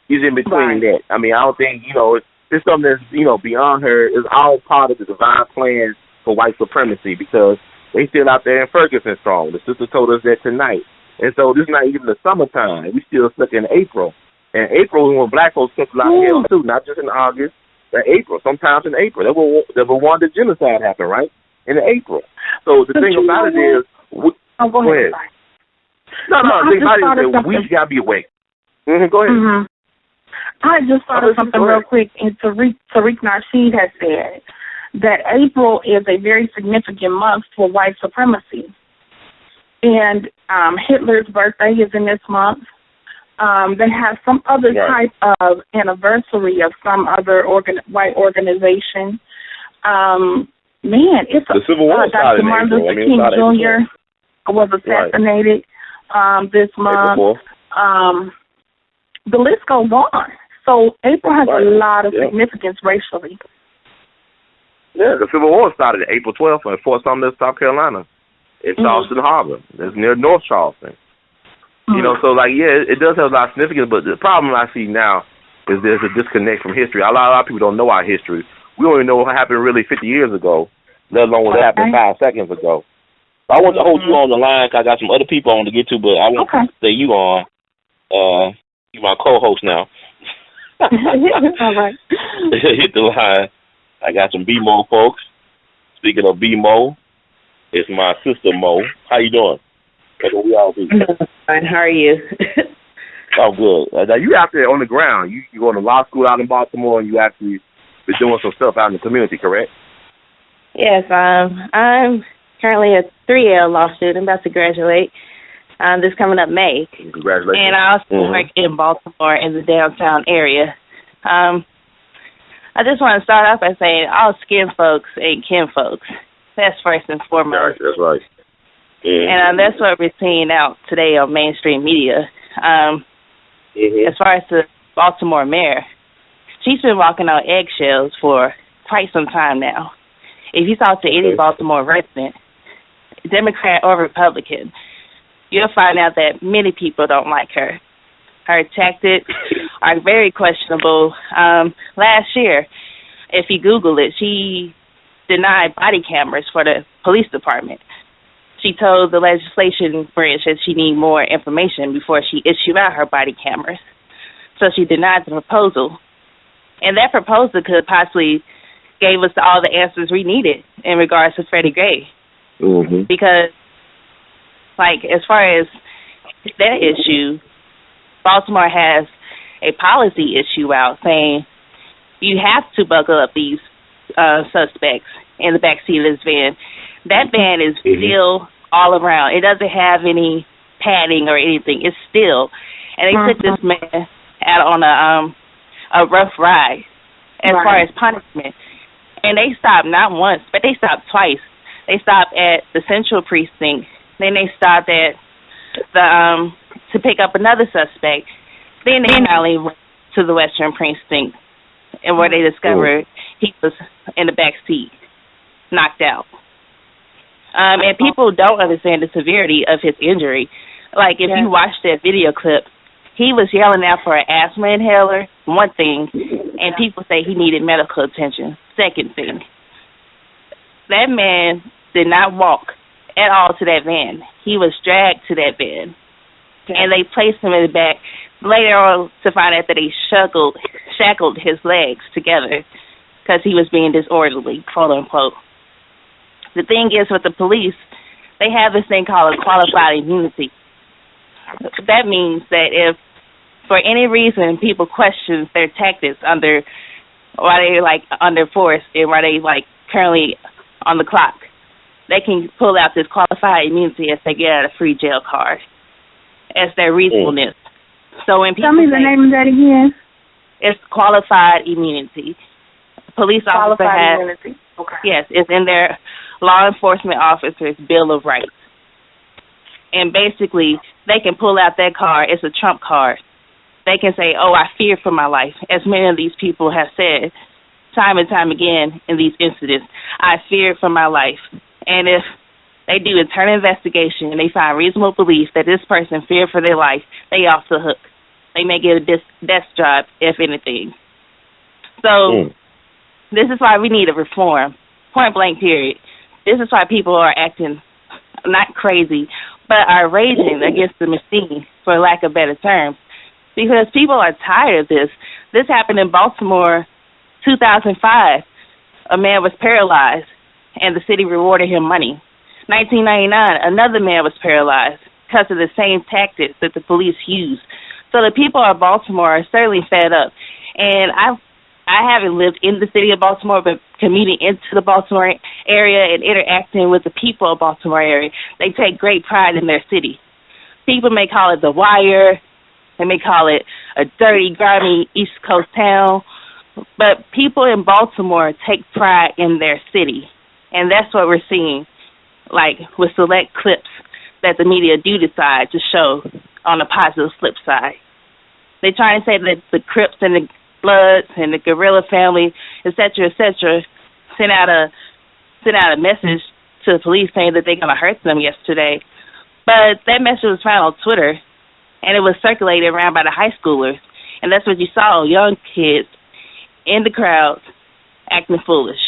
He's in between that. I mean, I don't think, you know, it's something that's, you know, beyond her. It's all part of the divine plan for white supremacy because they still out there in Ferguson strong. The sister told us that tonight. And so this is not even the summertime. We still stuck in April. And April is when black folks took a lot of hell too, not just in August, but April, sometimes in April. The Rwanda genocide happened, right? In April. So the thing about it is, go ahead. No, the thing about it is that we got to be awake. Mm-hmm, go ahead. Mm-hmm. I just thought of something real quick, and Tariq Nasheed has said that April is a very significant month for white supremacy. And Hitler's birthday is in this month. They have some other type of anniversary of some other white organization. It's the Civil War Dr. Martin Luther King Jr. was assassinated this month. The list goes on. So April has a lot of significance racially. Yeah, the Civil War started April 12th in Fort Sumner, South Carolina, in Charleston Harbor. That's near North Charleston. Mm-hmm. You know, so it does have a lot of significance, but the problem I see now is there's a disconnect from history. A lot of people don't know our history. We don't even know what happened really 50 years ago, let alone what happened 5 seconds ago. I want to hold you on the line because I got some other people on to get to, but I want to stay you on. You're my co-host now. All right. Hit the line. I got some B-Mo folks. Speaking of B-Mo, it's my sister Mo. How you doing? That's what we all do. Fine. How are you? Oh, good. Now, you out there on the ground. You going to law school out in Baltimore, and you actually been doing some stuff out in the community, correct? Yes. I'm currently a 3L law student, about to graduate. This coming up May. Congratulations. And I also work in Baltimore in the downtown area. I just want to start off by saying all skin folks ain't kin folks. That's first and foremost. That's right. Yeah. And that's what we're seeing out today on mainstream media. As far as the Baltimore mayor, she's been walking on eggshells for quite some time now. If you talk to any Baltimore resident, Democrat or Republican, you'll find out that many people don't like her. Her tactics are very questionable. Last year, if you Google it, she denied body cameras for the police department she told the legislation branch that she needed more information before she issued out her body cameras. So she denied the proposal. And that proposal could possibly gave us all the answers we needed in regards to Freddie Gray. Mm-hmm. Because, like, as far as that issue, Baltimore has a policy issue out saying you have to buckle up these suspects in the backseat of this van. That van is still all around. It doesn't have any padding or anything. It's still. And they took this man out on a rough ride as far as punishment. And they stopped not once, but they stopped twice. They stopped at the Central Precinct. Then they stopped at the to pick up another suspect. Then they finally went to the Western Precinct, and where they discovered he was in the back seat, knocked out. And people don't understand the severity of his injury. Like, if you watch that video clip, he was yelling out for an asthma inhaler, one thing, and people say he needed medical attention, second thing. That man did not walk at all to that van. He was dragged to that van, and they placed him in the back. Later on, to find out that they shackled his legs together because he was being disorderly, quote unquote. The thing is, with the police, they have this thing called a qualified immunity. That means that if, for any reason, people question their tactics while they're like under force and while they like currently on the clock, they can pull out this qualified immunity as they get out a free jail card as their reasonableness. So when people tell me the name of that again. It's qualified immunity. Police officer has immunity. Okay. Yes, it's in their law enforcement officer's Bill of Rights. And basically, they can pull out that card. It's a trump card. They can say, oh, I fear for my life, as many of these people have said time and time again in these incidents. I fear for my life. And if they do internal investigation and they find reasonable belief that this person feared for their life, they off the hook. They may get a desk job, if anything. So this is why we need a reform, point blank period. This is why people are acting not crazy, but are raging against the machine, for lack of better terms, because people are tired of this. This happened in Baltimore, 2005. A man was paralyzed, and the city rewarded him money. 1999, another man was paralyzed because of the same tactics that the police used. So the people of Baltimore are certainly fed up. And I haven't lived in the city of Baltimore, but commuting into the Baltimore area and interacting with the people of Baltimore area, they take great pride in their city. People may call it the Wire. They may call it a dirty, grimy East Coast town. But people in Baltimore take pride in their city. And that's what we're seeing, like with select clips that the media do decide to show on the positive flip side. They try to say that the Crips and the Bloods and the Guerrilla family, et cetera, sent out a message to the police saying that they're going to hurt them yesterday. But that message was found on Twitter, and it was circulated around by the high schoolers. And that's what you saw, young kids in the crowds acting foolish.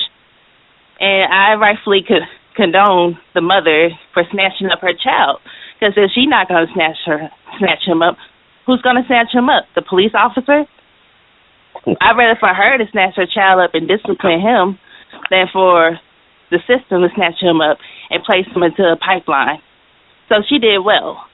And I rightfully condone the mother for snatching up her child, because if she's not going to snatch him up, who's going to snatch him up? The police officer? I'd rather for her to snatch her child up and discipline him than for the system to snatch him up and place him into a pipeline. So she did well.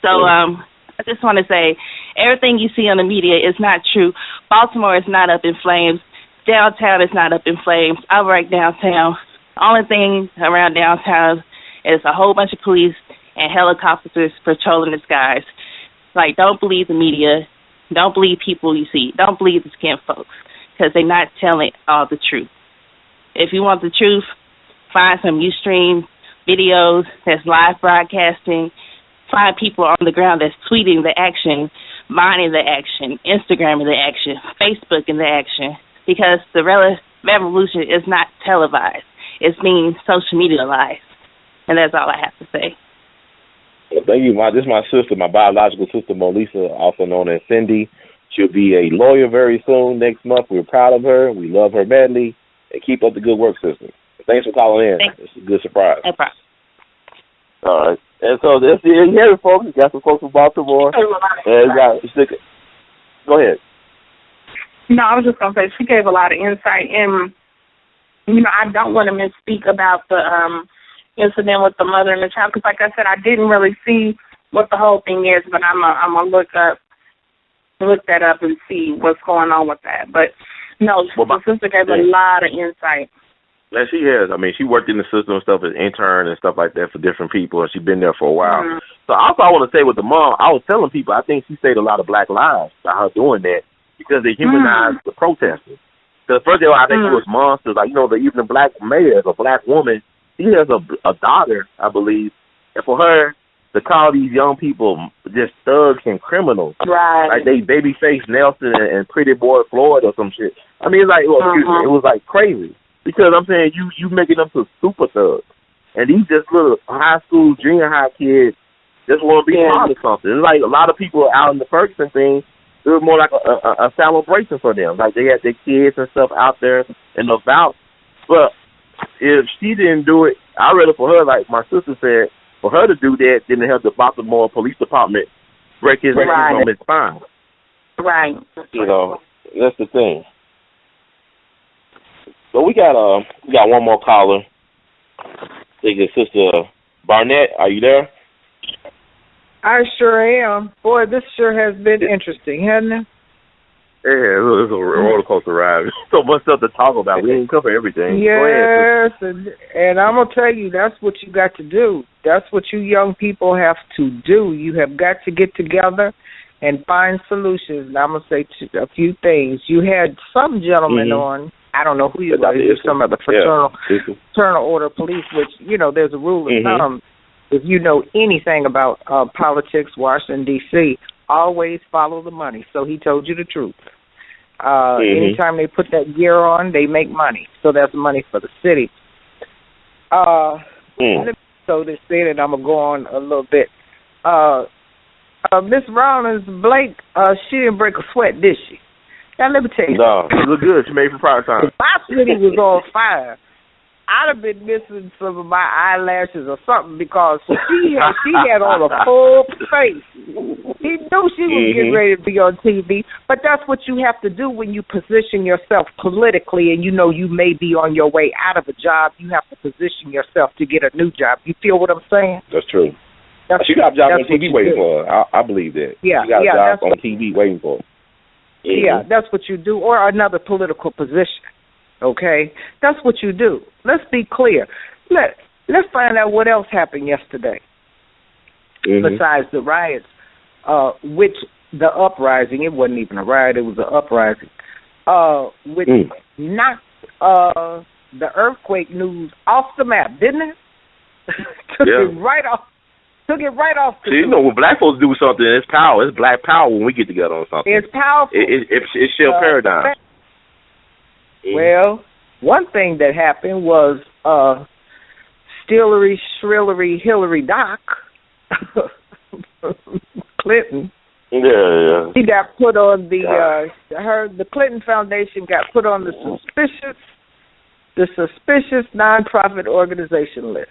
So I just want to say, everything you see on the media is not true. Baltimore is not up in flames. Downtown is not up in flames. I work downtown. Only thing around downtown is a whole bunch of police and helicopters patrolling the skies. Like, don't believe the media. Don't believe people you see. Don't believe the skin folks, because they're not telling all the truth. If you want the truth, find some Ustream videos that's live broadcasting. Find people on the ground that's tweeting the action, mining the action, Instagramming the action, Facebooking the action, because the revolution is not televised. It's being social medialized. And that's all I have to say. Well, thank you. This is my sister, my biological sister, Melissa, also known as Cindy. She'll be a lawyer very soon next month. We're proud of her. We love her madly. And keep up the good work, sister. Thanks for calling in. Thanks. It's a good surprise. No problem. All right. And so this you hear it, folks. You got some folks from Baltimore. And go ahead. No, I was just going to say she gave a lot of insight. And, I don't want to misspeak about the incident with the mother and the child because, like I said, I didn't really see what the whole thing is, but I'm going to look that up and see what's going on with that. But, no, the sister gave a lot of insight. Yeah, she has. I mean, she worked in the system and stuff as an intern and stuff like that for different people, and she's been there for a while. Mm-hmm. So also I want to say with the mom, I was telling people I think she saved a lot of black lives by her doing that because they humanized the protesters. Because first of all, I think it was monsters. Like, even the black mayor is a black woman. She has a daughter, I believe. And for her to call these young people just thugs and criminals. Right. Like they Babyface Nelson and Pretty Boy Floyd or some shit. I mean, it's like, it was like crazy. Because I'm saying you making them to super thugs. And these just little high school, junior high kids just want to be part of something. It's like a lot of people out in the Ferguson thing, it was more like a celebration for them. Like they had their kids and stuff out there and about. But if she didn't do it, I'd rather for her, like my sister said, for her to do that than to have the Baltimore Police Department break his neck from his spine. Right. That's the thing. So we got one more caller. I think it's Sister Barnett. Are you there? I sure am. Boy, this sure has been interesting, hasn't it? Yeah, it was a roller coaster ride. So much stuff to talk about. We didn't cover everything. Yes, and I'm going to tell you, that's what you got to do. That's what you young people have to do. You have got to get together and find solutions. And I'm going to say a few things. You had some gentleman on, I don't know who you were, he was some of the fraternal order police, which, there's a rule of thumb. If you know anything about politics, Washington, D.C., always follow the money. So he told you the truth. Anytime they put that gear on, they make money. So that's money for the city. So this thing, and I'm going to go on a little bit. Miss Rawlings-Blake, she didn't break a sweat, did she? Now, let me tell you. No, she looked good. She made for prime time. If my city was on fire, I'd have been missing some of my eyelashes or something because she had on a full face. He knew she was getting ready to be on TV, but that's what you have to do when you position yourself politically and you may be on your way out of a job. You have to position yourself to get a new job. You feel what I'm saying? That's true. She got a job on TV waiting for her. I believe that. Yeah, she got a job on TV waiting for her. Yeah, that's what you do, or another political position. Okay, that's what you do. Let's be clear. Let's find out what else happened yesterday besides the riots, which the uprising. It wasn't even a riot; it was an uprising, which knocked the earthquake news off the map, didn't it? Took it right off. Took it right off. See, when black folks do something, it's power. It's black power when we get together on something. It's powerful. It's shell paradigm. Well, one thing that happened was Stillery, Shrillery, Hillary Doc, Clinton. Yeah. She got put on the Clinton Foundation got put on the suspicious nonprofit organization list.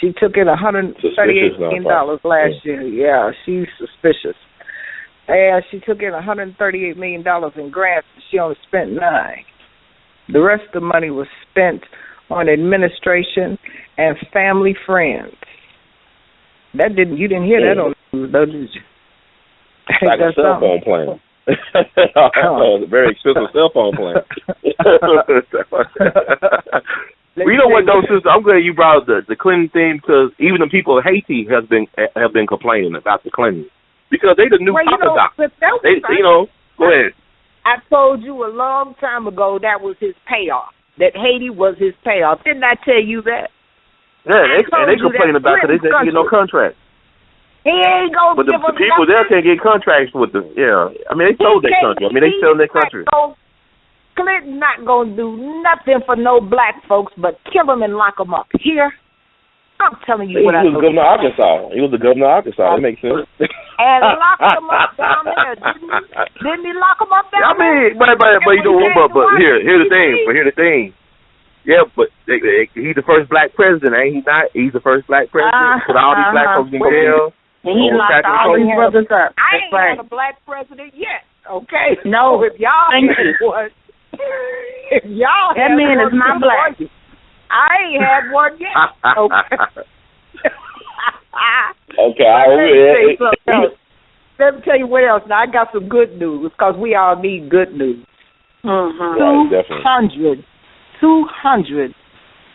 She took in $138 million last year. Yeah, she's suspicious. And she took in $138 million in grants. She only spent $9 million. The rest of the money was spent on administration and family friends. You didn't hear that on the news, though, did you? Like a cell phone plan. A very expensive cell phone plan. Well, you know what, though, sister? I'm glad you brought up the Clinton thing because even the people of Haiti have been complaining about the Clintons because they the new Papa Doc. Go ahead. I told you a long time ago that was his payoff. That Haiti was his payoff. Didn't I tell you that? Yeah, they complaining about it. They didn't get no contract. He ain't gonna give them. But the people nothing. there can't get contracts with them. Yeah, I mean they sold their country. I mean they selling their country. Clinton not going to do nothing for no black folks but kill them and lock them up. Here, I'm telling you what I know. He was the governor of Arkansas. That makes sense. And lock them up down there. Didn't he lock them up down there? I mean, but you know what? But here's the thing. Yeah, but he's the first black president, ain't he not? He's the first black president. Put all these black folks in jail. And he locked all these brothers up. I ain't had a black president yet, okay? No. So if y'all had one, that man is not black. I ain't had one yet, okay? Okay, Let me tell you what else. Now, I got some good news, because we all need good news. Definitely. 200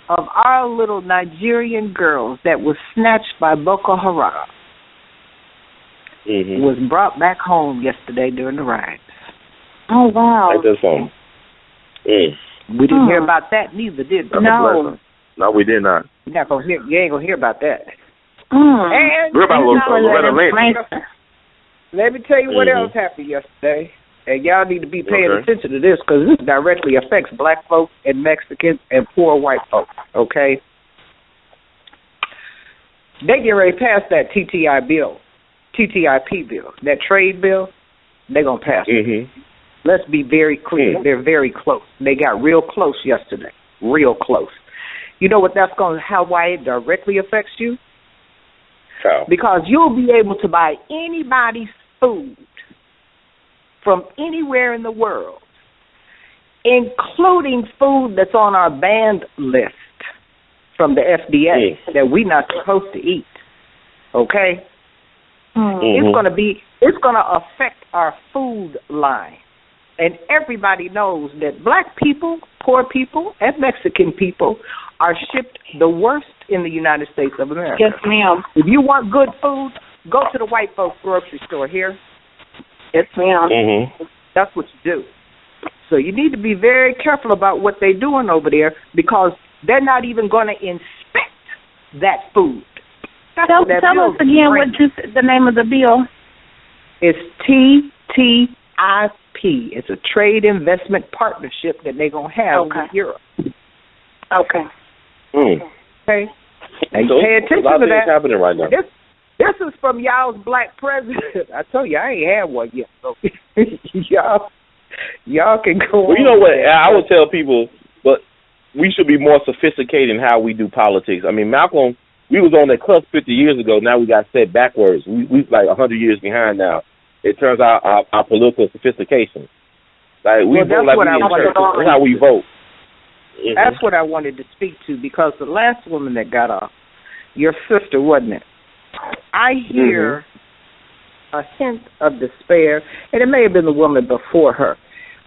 of our little Nigerian girls that was snatched by Boko Haram was brought back home yesterday during the riots. Oh, wow. Ain't that something? We didn't hear about that neither, did we? No, we did not. You ain't gonna hear about that. And we're about Loretta Lynch. Let me tell you what else happened yesterday. And y'all need to be paying attention to this, because this directly affects black folks and Mexicans and poor white folks, okay? They get ready to pass that TTIP bill, that trade bill. They're going to pass it. Let's be very clear. They're very close. They got real close yesterday, real close. You know what why it directly affects you? How? Because you'll be able to buy anybody's food from anywhere in the world, including food that's on our banned list from the FDA that we're not supposed to eat. Okay? It's going to affect our food line. And everybody knows that black people, poor people, and Mexican people are shipped the worst in the United States of America. Yes, ma'am. If you want good food, go to the white folks grocery store here. Yes, ma'am. That's what you do. So you need to be very careful about what they're doing over there, because they're not even going to inspect that food. Tell us again the name of the bill. It's TTIP. It's a trade investment partnership that they're going to have with Europe. Okay. Okay. Now, you pay attention to that. Happening right now. This is from y'all's black president. I told you, I ain't had one yet. So y'all can go Well, you know what? I would tell people, but we should be more sophisticated in how we do politics. I mean, Malcolm, we was on that cusp 50 years ago. Now we got set backwards. We like 100 years behind now. It turns out our political sophistication. Like we vote like we in church. That's how we vote. That's what I wanted to speak to, because the last woman that got off, your sister, wasn't it? I hear a hint of despair, and it may have been the woman before her,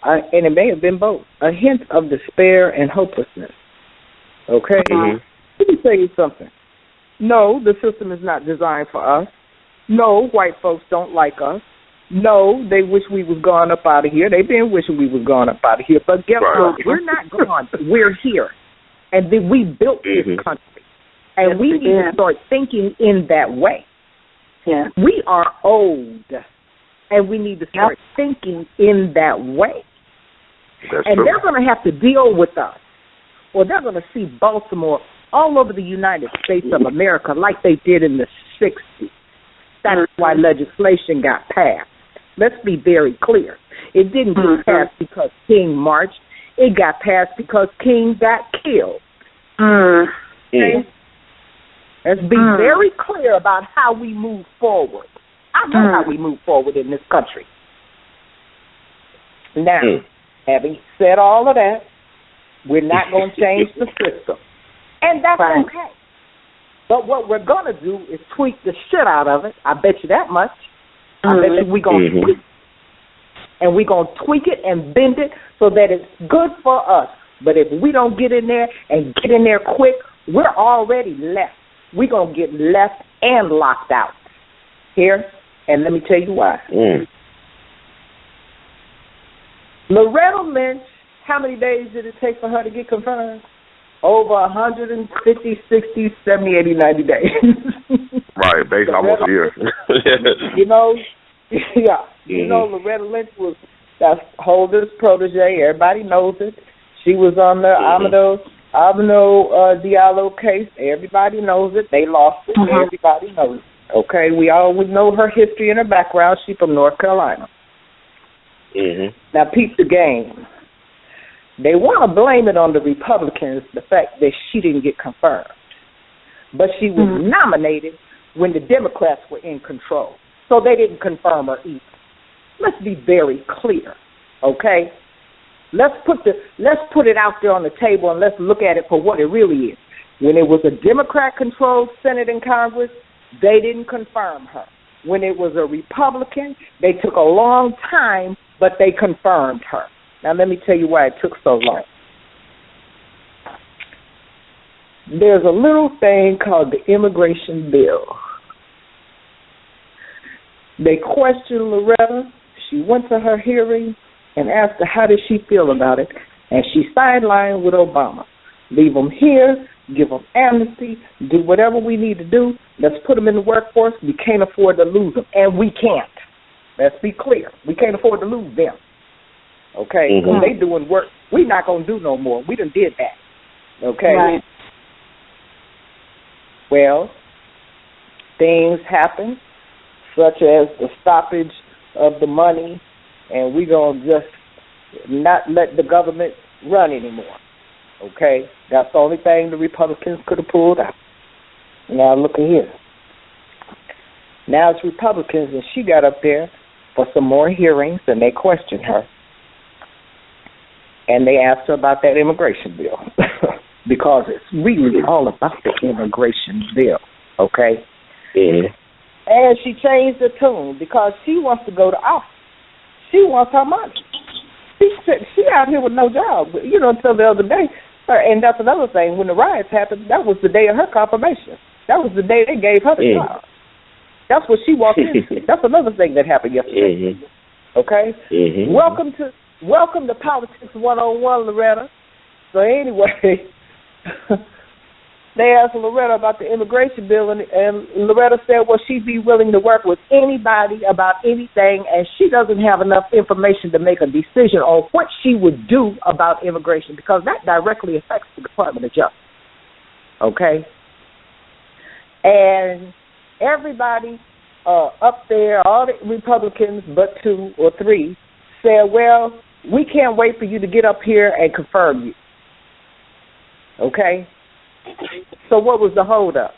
and it may have been both, a hint of despair and hopelessness. Okay? Let me tell you something. No, the system is not designed for us. No, white folks don't like us. No, they wish we was gone up out of here. They've been wishing we was gone up out of here. But guess what? We're not gone. We're here. And then we built this country. And we need to start thinking in that way. Yeah. We are old, and we need to start thinking in that way. That's and true. They're going to have to deal with us, or they're going to see Baltimore all over the United States of America like they did in the 60s. That's why legislation got passed. Let's be very clear. It didn't get passed because King marched. It got passed because King got killed. Okay? Let's be very clear about how we move forward. I know how we move forward in this country. Now, having said all of that, we're not going to change the system. And that's okay. But what we're going to do is tweak the shit out of it. I bet you that much. I bet you we're going to tweak it. And we're going to tweak it and bend it so that it's good for us. But if we don't get in there and get in there quick, we're already left. We're going to get left and locked out here. And let me tell you why. Loretta Lynch, how many days did it take for her to get confirmed? Over 150, 60, 70, 80, 90 days. Right, based almost a year. You know, you know, Loretta Lynch was that's Holder's protege. Everybody knows it. She was on the Abeno Diallo case. Everybody knows it. They lost it. Everybody knows it. Okay, we always know her history and her background. She's from North Carolina. Now, peep the game. They want to blame it on the Republicans, the fact that she didn't get confirmed. But she was nominated when the Democrats were in control. So they didn't confirm her either. Let's be very clear, okay? Let's put it out there on the table and let's look at it for what it really is. When it was a Democrat-controlled Senate and Congress, they didn't confirm her. When it was a Republican, they took a long time, but they confirmed her. Now, let me tell you why it took so long. There's a little thing called the immigration bill. They questioned Loretta. She went to her hearing and asked her how did she feel about it, and she sidelined with Obama. Leave them here, give them amnesty, do whatever we need to do. Let's put them in the workforce. We can't afford to lose them, and we can't. Let's be clear. We can't afford to lose them. Okay? When they doing work, we're not going to do no more. We done did that. Okay? Right. Well, things happen, such as the stoppage of the money, and we're going to just not let the government run anymore. Okay? That's the only thing the Republicans could have pulled out. Now, look at here. Now it's Republicans, and she got up there for some more hearings, and they questioned her. And they asked her about that immigration bill. Because it's really all about the immigration bill, okay? Yeah. And she changed the tune because she wants to go to office. She wants her money. She out here with no job, until the other day. And that's another thing. When the riots happened, that was the day of her confirmation. That was the day they gave her the job. That's what she walked into. That's another thing that happened yesterday. Okay? Welcome to Politics 101, Loretta. So anyway, they asked Loretta about the immigration bill, and Loretta said, well, she'd be willing to work with anybody about anything, and she doesn't have enough information to make a decision on what she would do about immigration, because that directly affects the Department of Justice. Okay? And everybody up there, all the Republicans but 2 or 3, said, well, we can't wait for you to get up here and confirm you. Okay? So what was the holdup?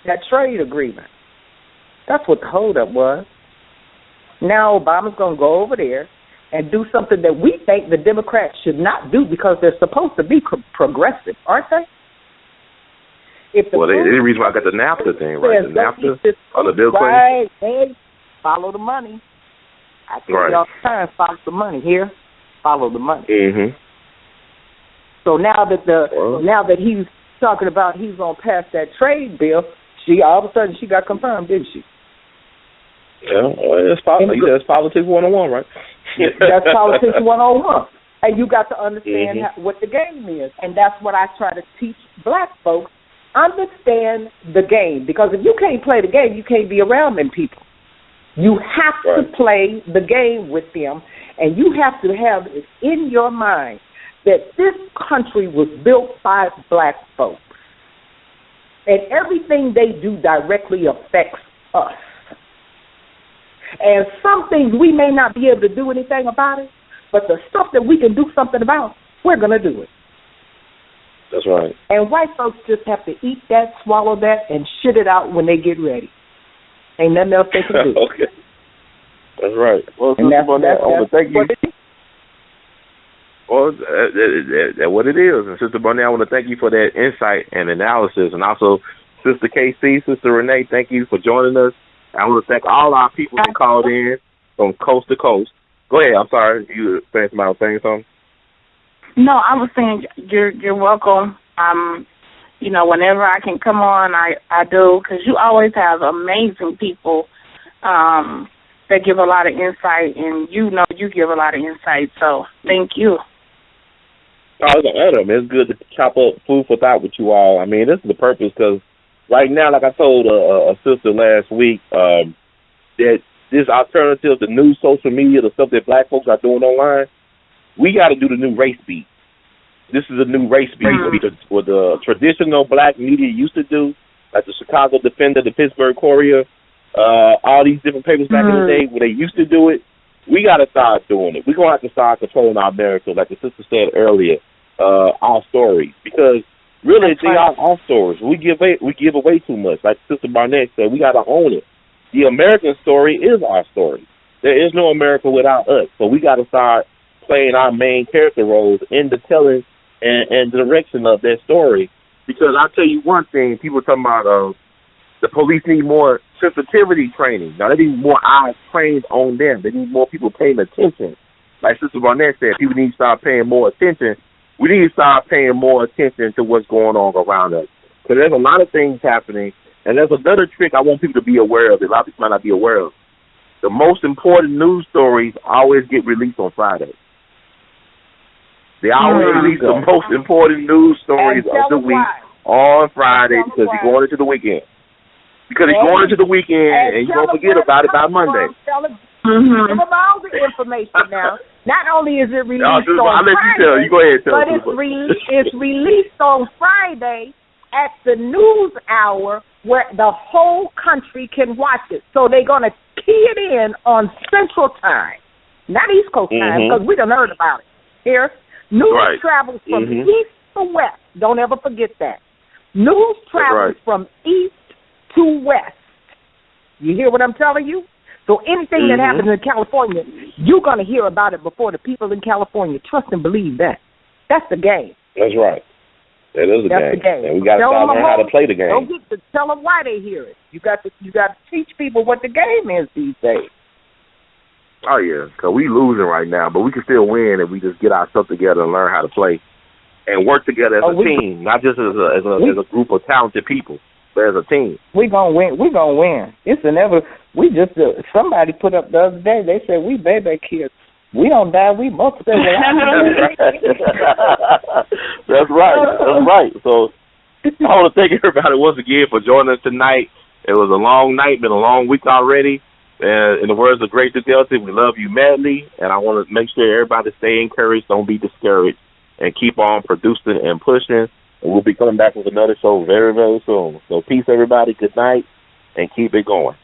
That trade agreement. That's what the holdup was. Now Obama's going to go over there and do something that we think the Democrats should not do because they're supposed to be progressive, aren't they? Well, the reason why I got the NAFTA thing, right? The NAFTA on the bill claim. Right. Follow the money. I think y'all trying to follow the money here. Follow the money. So now that he's talking about he's gonna pass that trade bill, all of a sudden she got confirmed, didn't she? Yeah, well, that's politics 101, right? That's politics 101. And you got to understand what the game is, and that's what I try to teach black folks. Understand the game, because if you can't play the game, you can't be around them people. You have to play the game with them, and you have to have it in your mind that this country was built by black folks, and everything they do directly affects us. And some things we may not be able to do anything about it, but the stuff that we can do something about, we're going to do it. That's right. And white folks just have to eat that, swallow that, and shit it out when they get ready. Ain't nothing else they can do. Okay. That's right. Well, Sister Barnett, I want to thank you. Well, that's what it is. And Sister Barnett, I want to thank you for that insight and analysis. And also, Sister KC, Sister Renee, thank you for joining us. I want to thank all our people that called in from coast to coast. Go ahead. I'm sorry. You were saying something? No, I was saying you're welcome. Whenever I can come on, I do, because you always have amazing people that give a lot of insight, and you give a lot of insight. So thank you. It's good to chop up food for thought with you all. I mean, this is the purpose, because right now, like I told a sister last week, that this alternative, the new social media, the stuff that black folks are doing online, we got to do the new race beat. This is a new race beat, what the traditional black media used to do, like the Chicago Defender, the Pittsburgh Courier, all these different papers back in the day where they used to do it. we got to start doing it. We're going to have to start controlling our narrative, like the sister said earlier, our stories. Because really, they are our stories. We give away too much. Like Sister Barnett said, we got to own it. The American story is our story. There is no America without us. So we got to start playing our main character roles in the telling and the direction of that story. Because I'll tell you one thing, people are talking about the police need more sensitivity training. Now, they need more eyes trained on them. They need more people paying attention. Like Sister Barnett said, people need to start paying more attention. We need to start paying more attention to what's going on around us. Because there's a lot of things happening. And there's another trick I want people to be aware of that a lot of people might not be aware of. The most important news stories always get released on Friday. They always release the most important news stories of the week on Friday because you're going into the weekend. Because you're going into the weekend and you're going to forget about it by Monday. Give them all the information now. Not only is it released on Friday, but it's released on Friday at the news hour where the whole country can watch it. So they're going to key it in on Central Time, not East Coast Time, because we done heard about it. Here, news travels from east to west. Don't ever forget that. News travels from east to west. You hear what I'm telling you? So anything that happens in California, you're going to hear about it before the people in California. Trust and believe that. That's the game. That's right. That is the game. And we got to start learning how to play the game. Don't get to tell them why they hear it. You got to teach people what the game is these days. Oh, yeah, because we losing right now, but we can still win if we just get ourselves together and learn how to play and work together as a team, not just as a group of talented people, but as a team. We're going to win. We're going to win. It's inevitable. We just, somebody put up the other day, they said, we baby kids. We don't die, we multiply. That's right. That's right. So I want to thank everybody once again for joining us tonight. It was a long night, been a long week already. And in the words of Grace Delta, we love you madly. And I want to make sure everybody stay encouraged, don't be discouraged, and keep on producing and pushing. And we'll be coming back with another show very, very soon. So peace, everybody. Good night, and keep it going.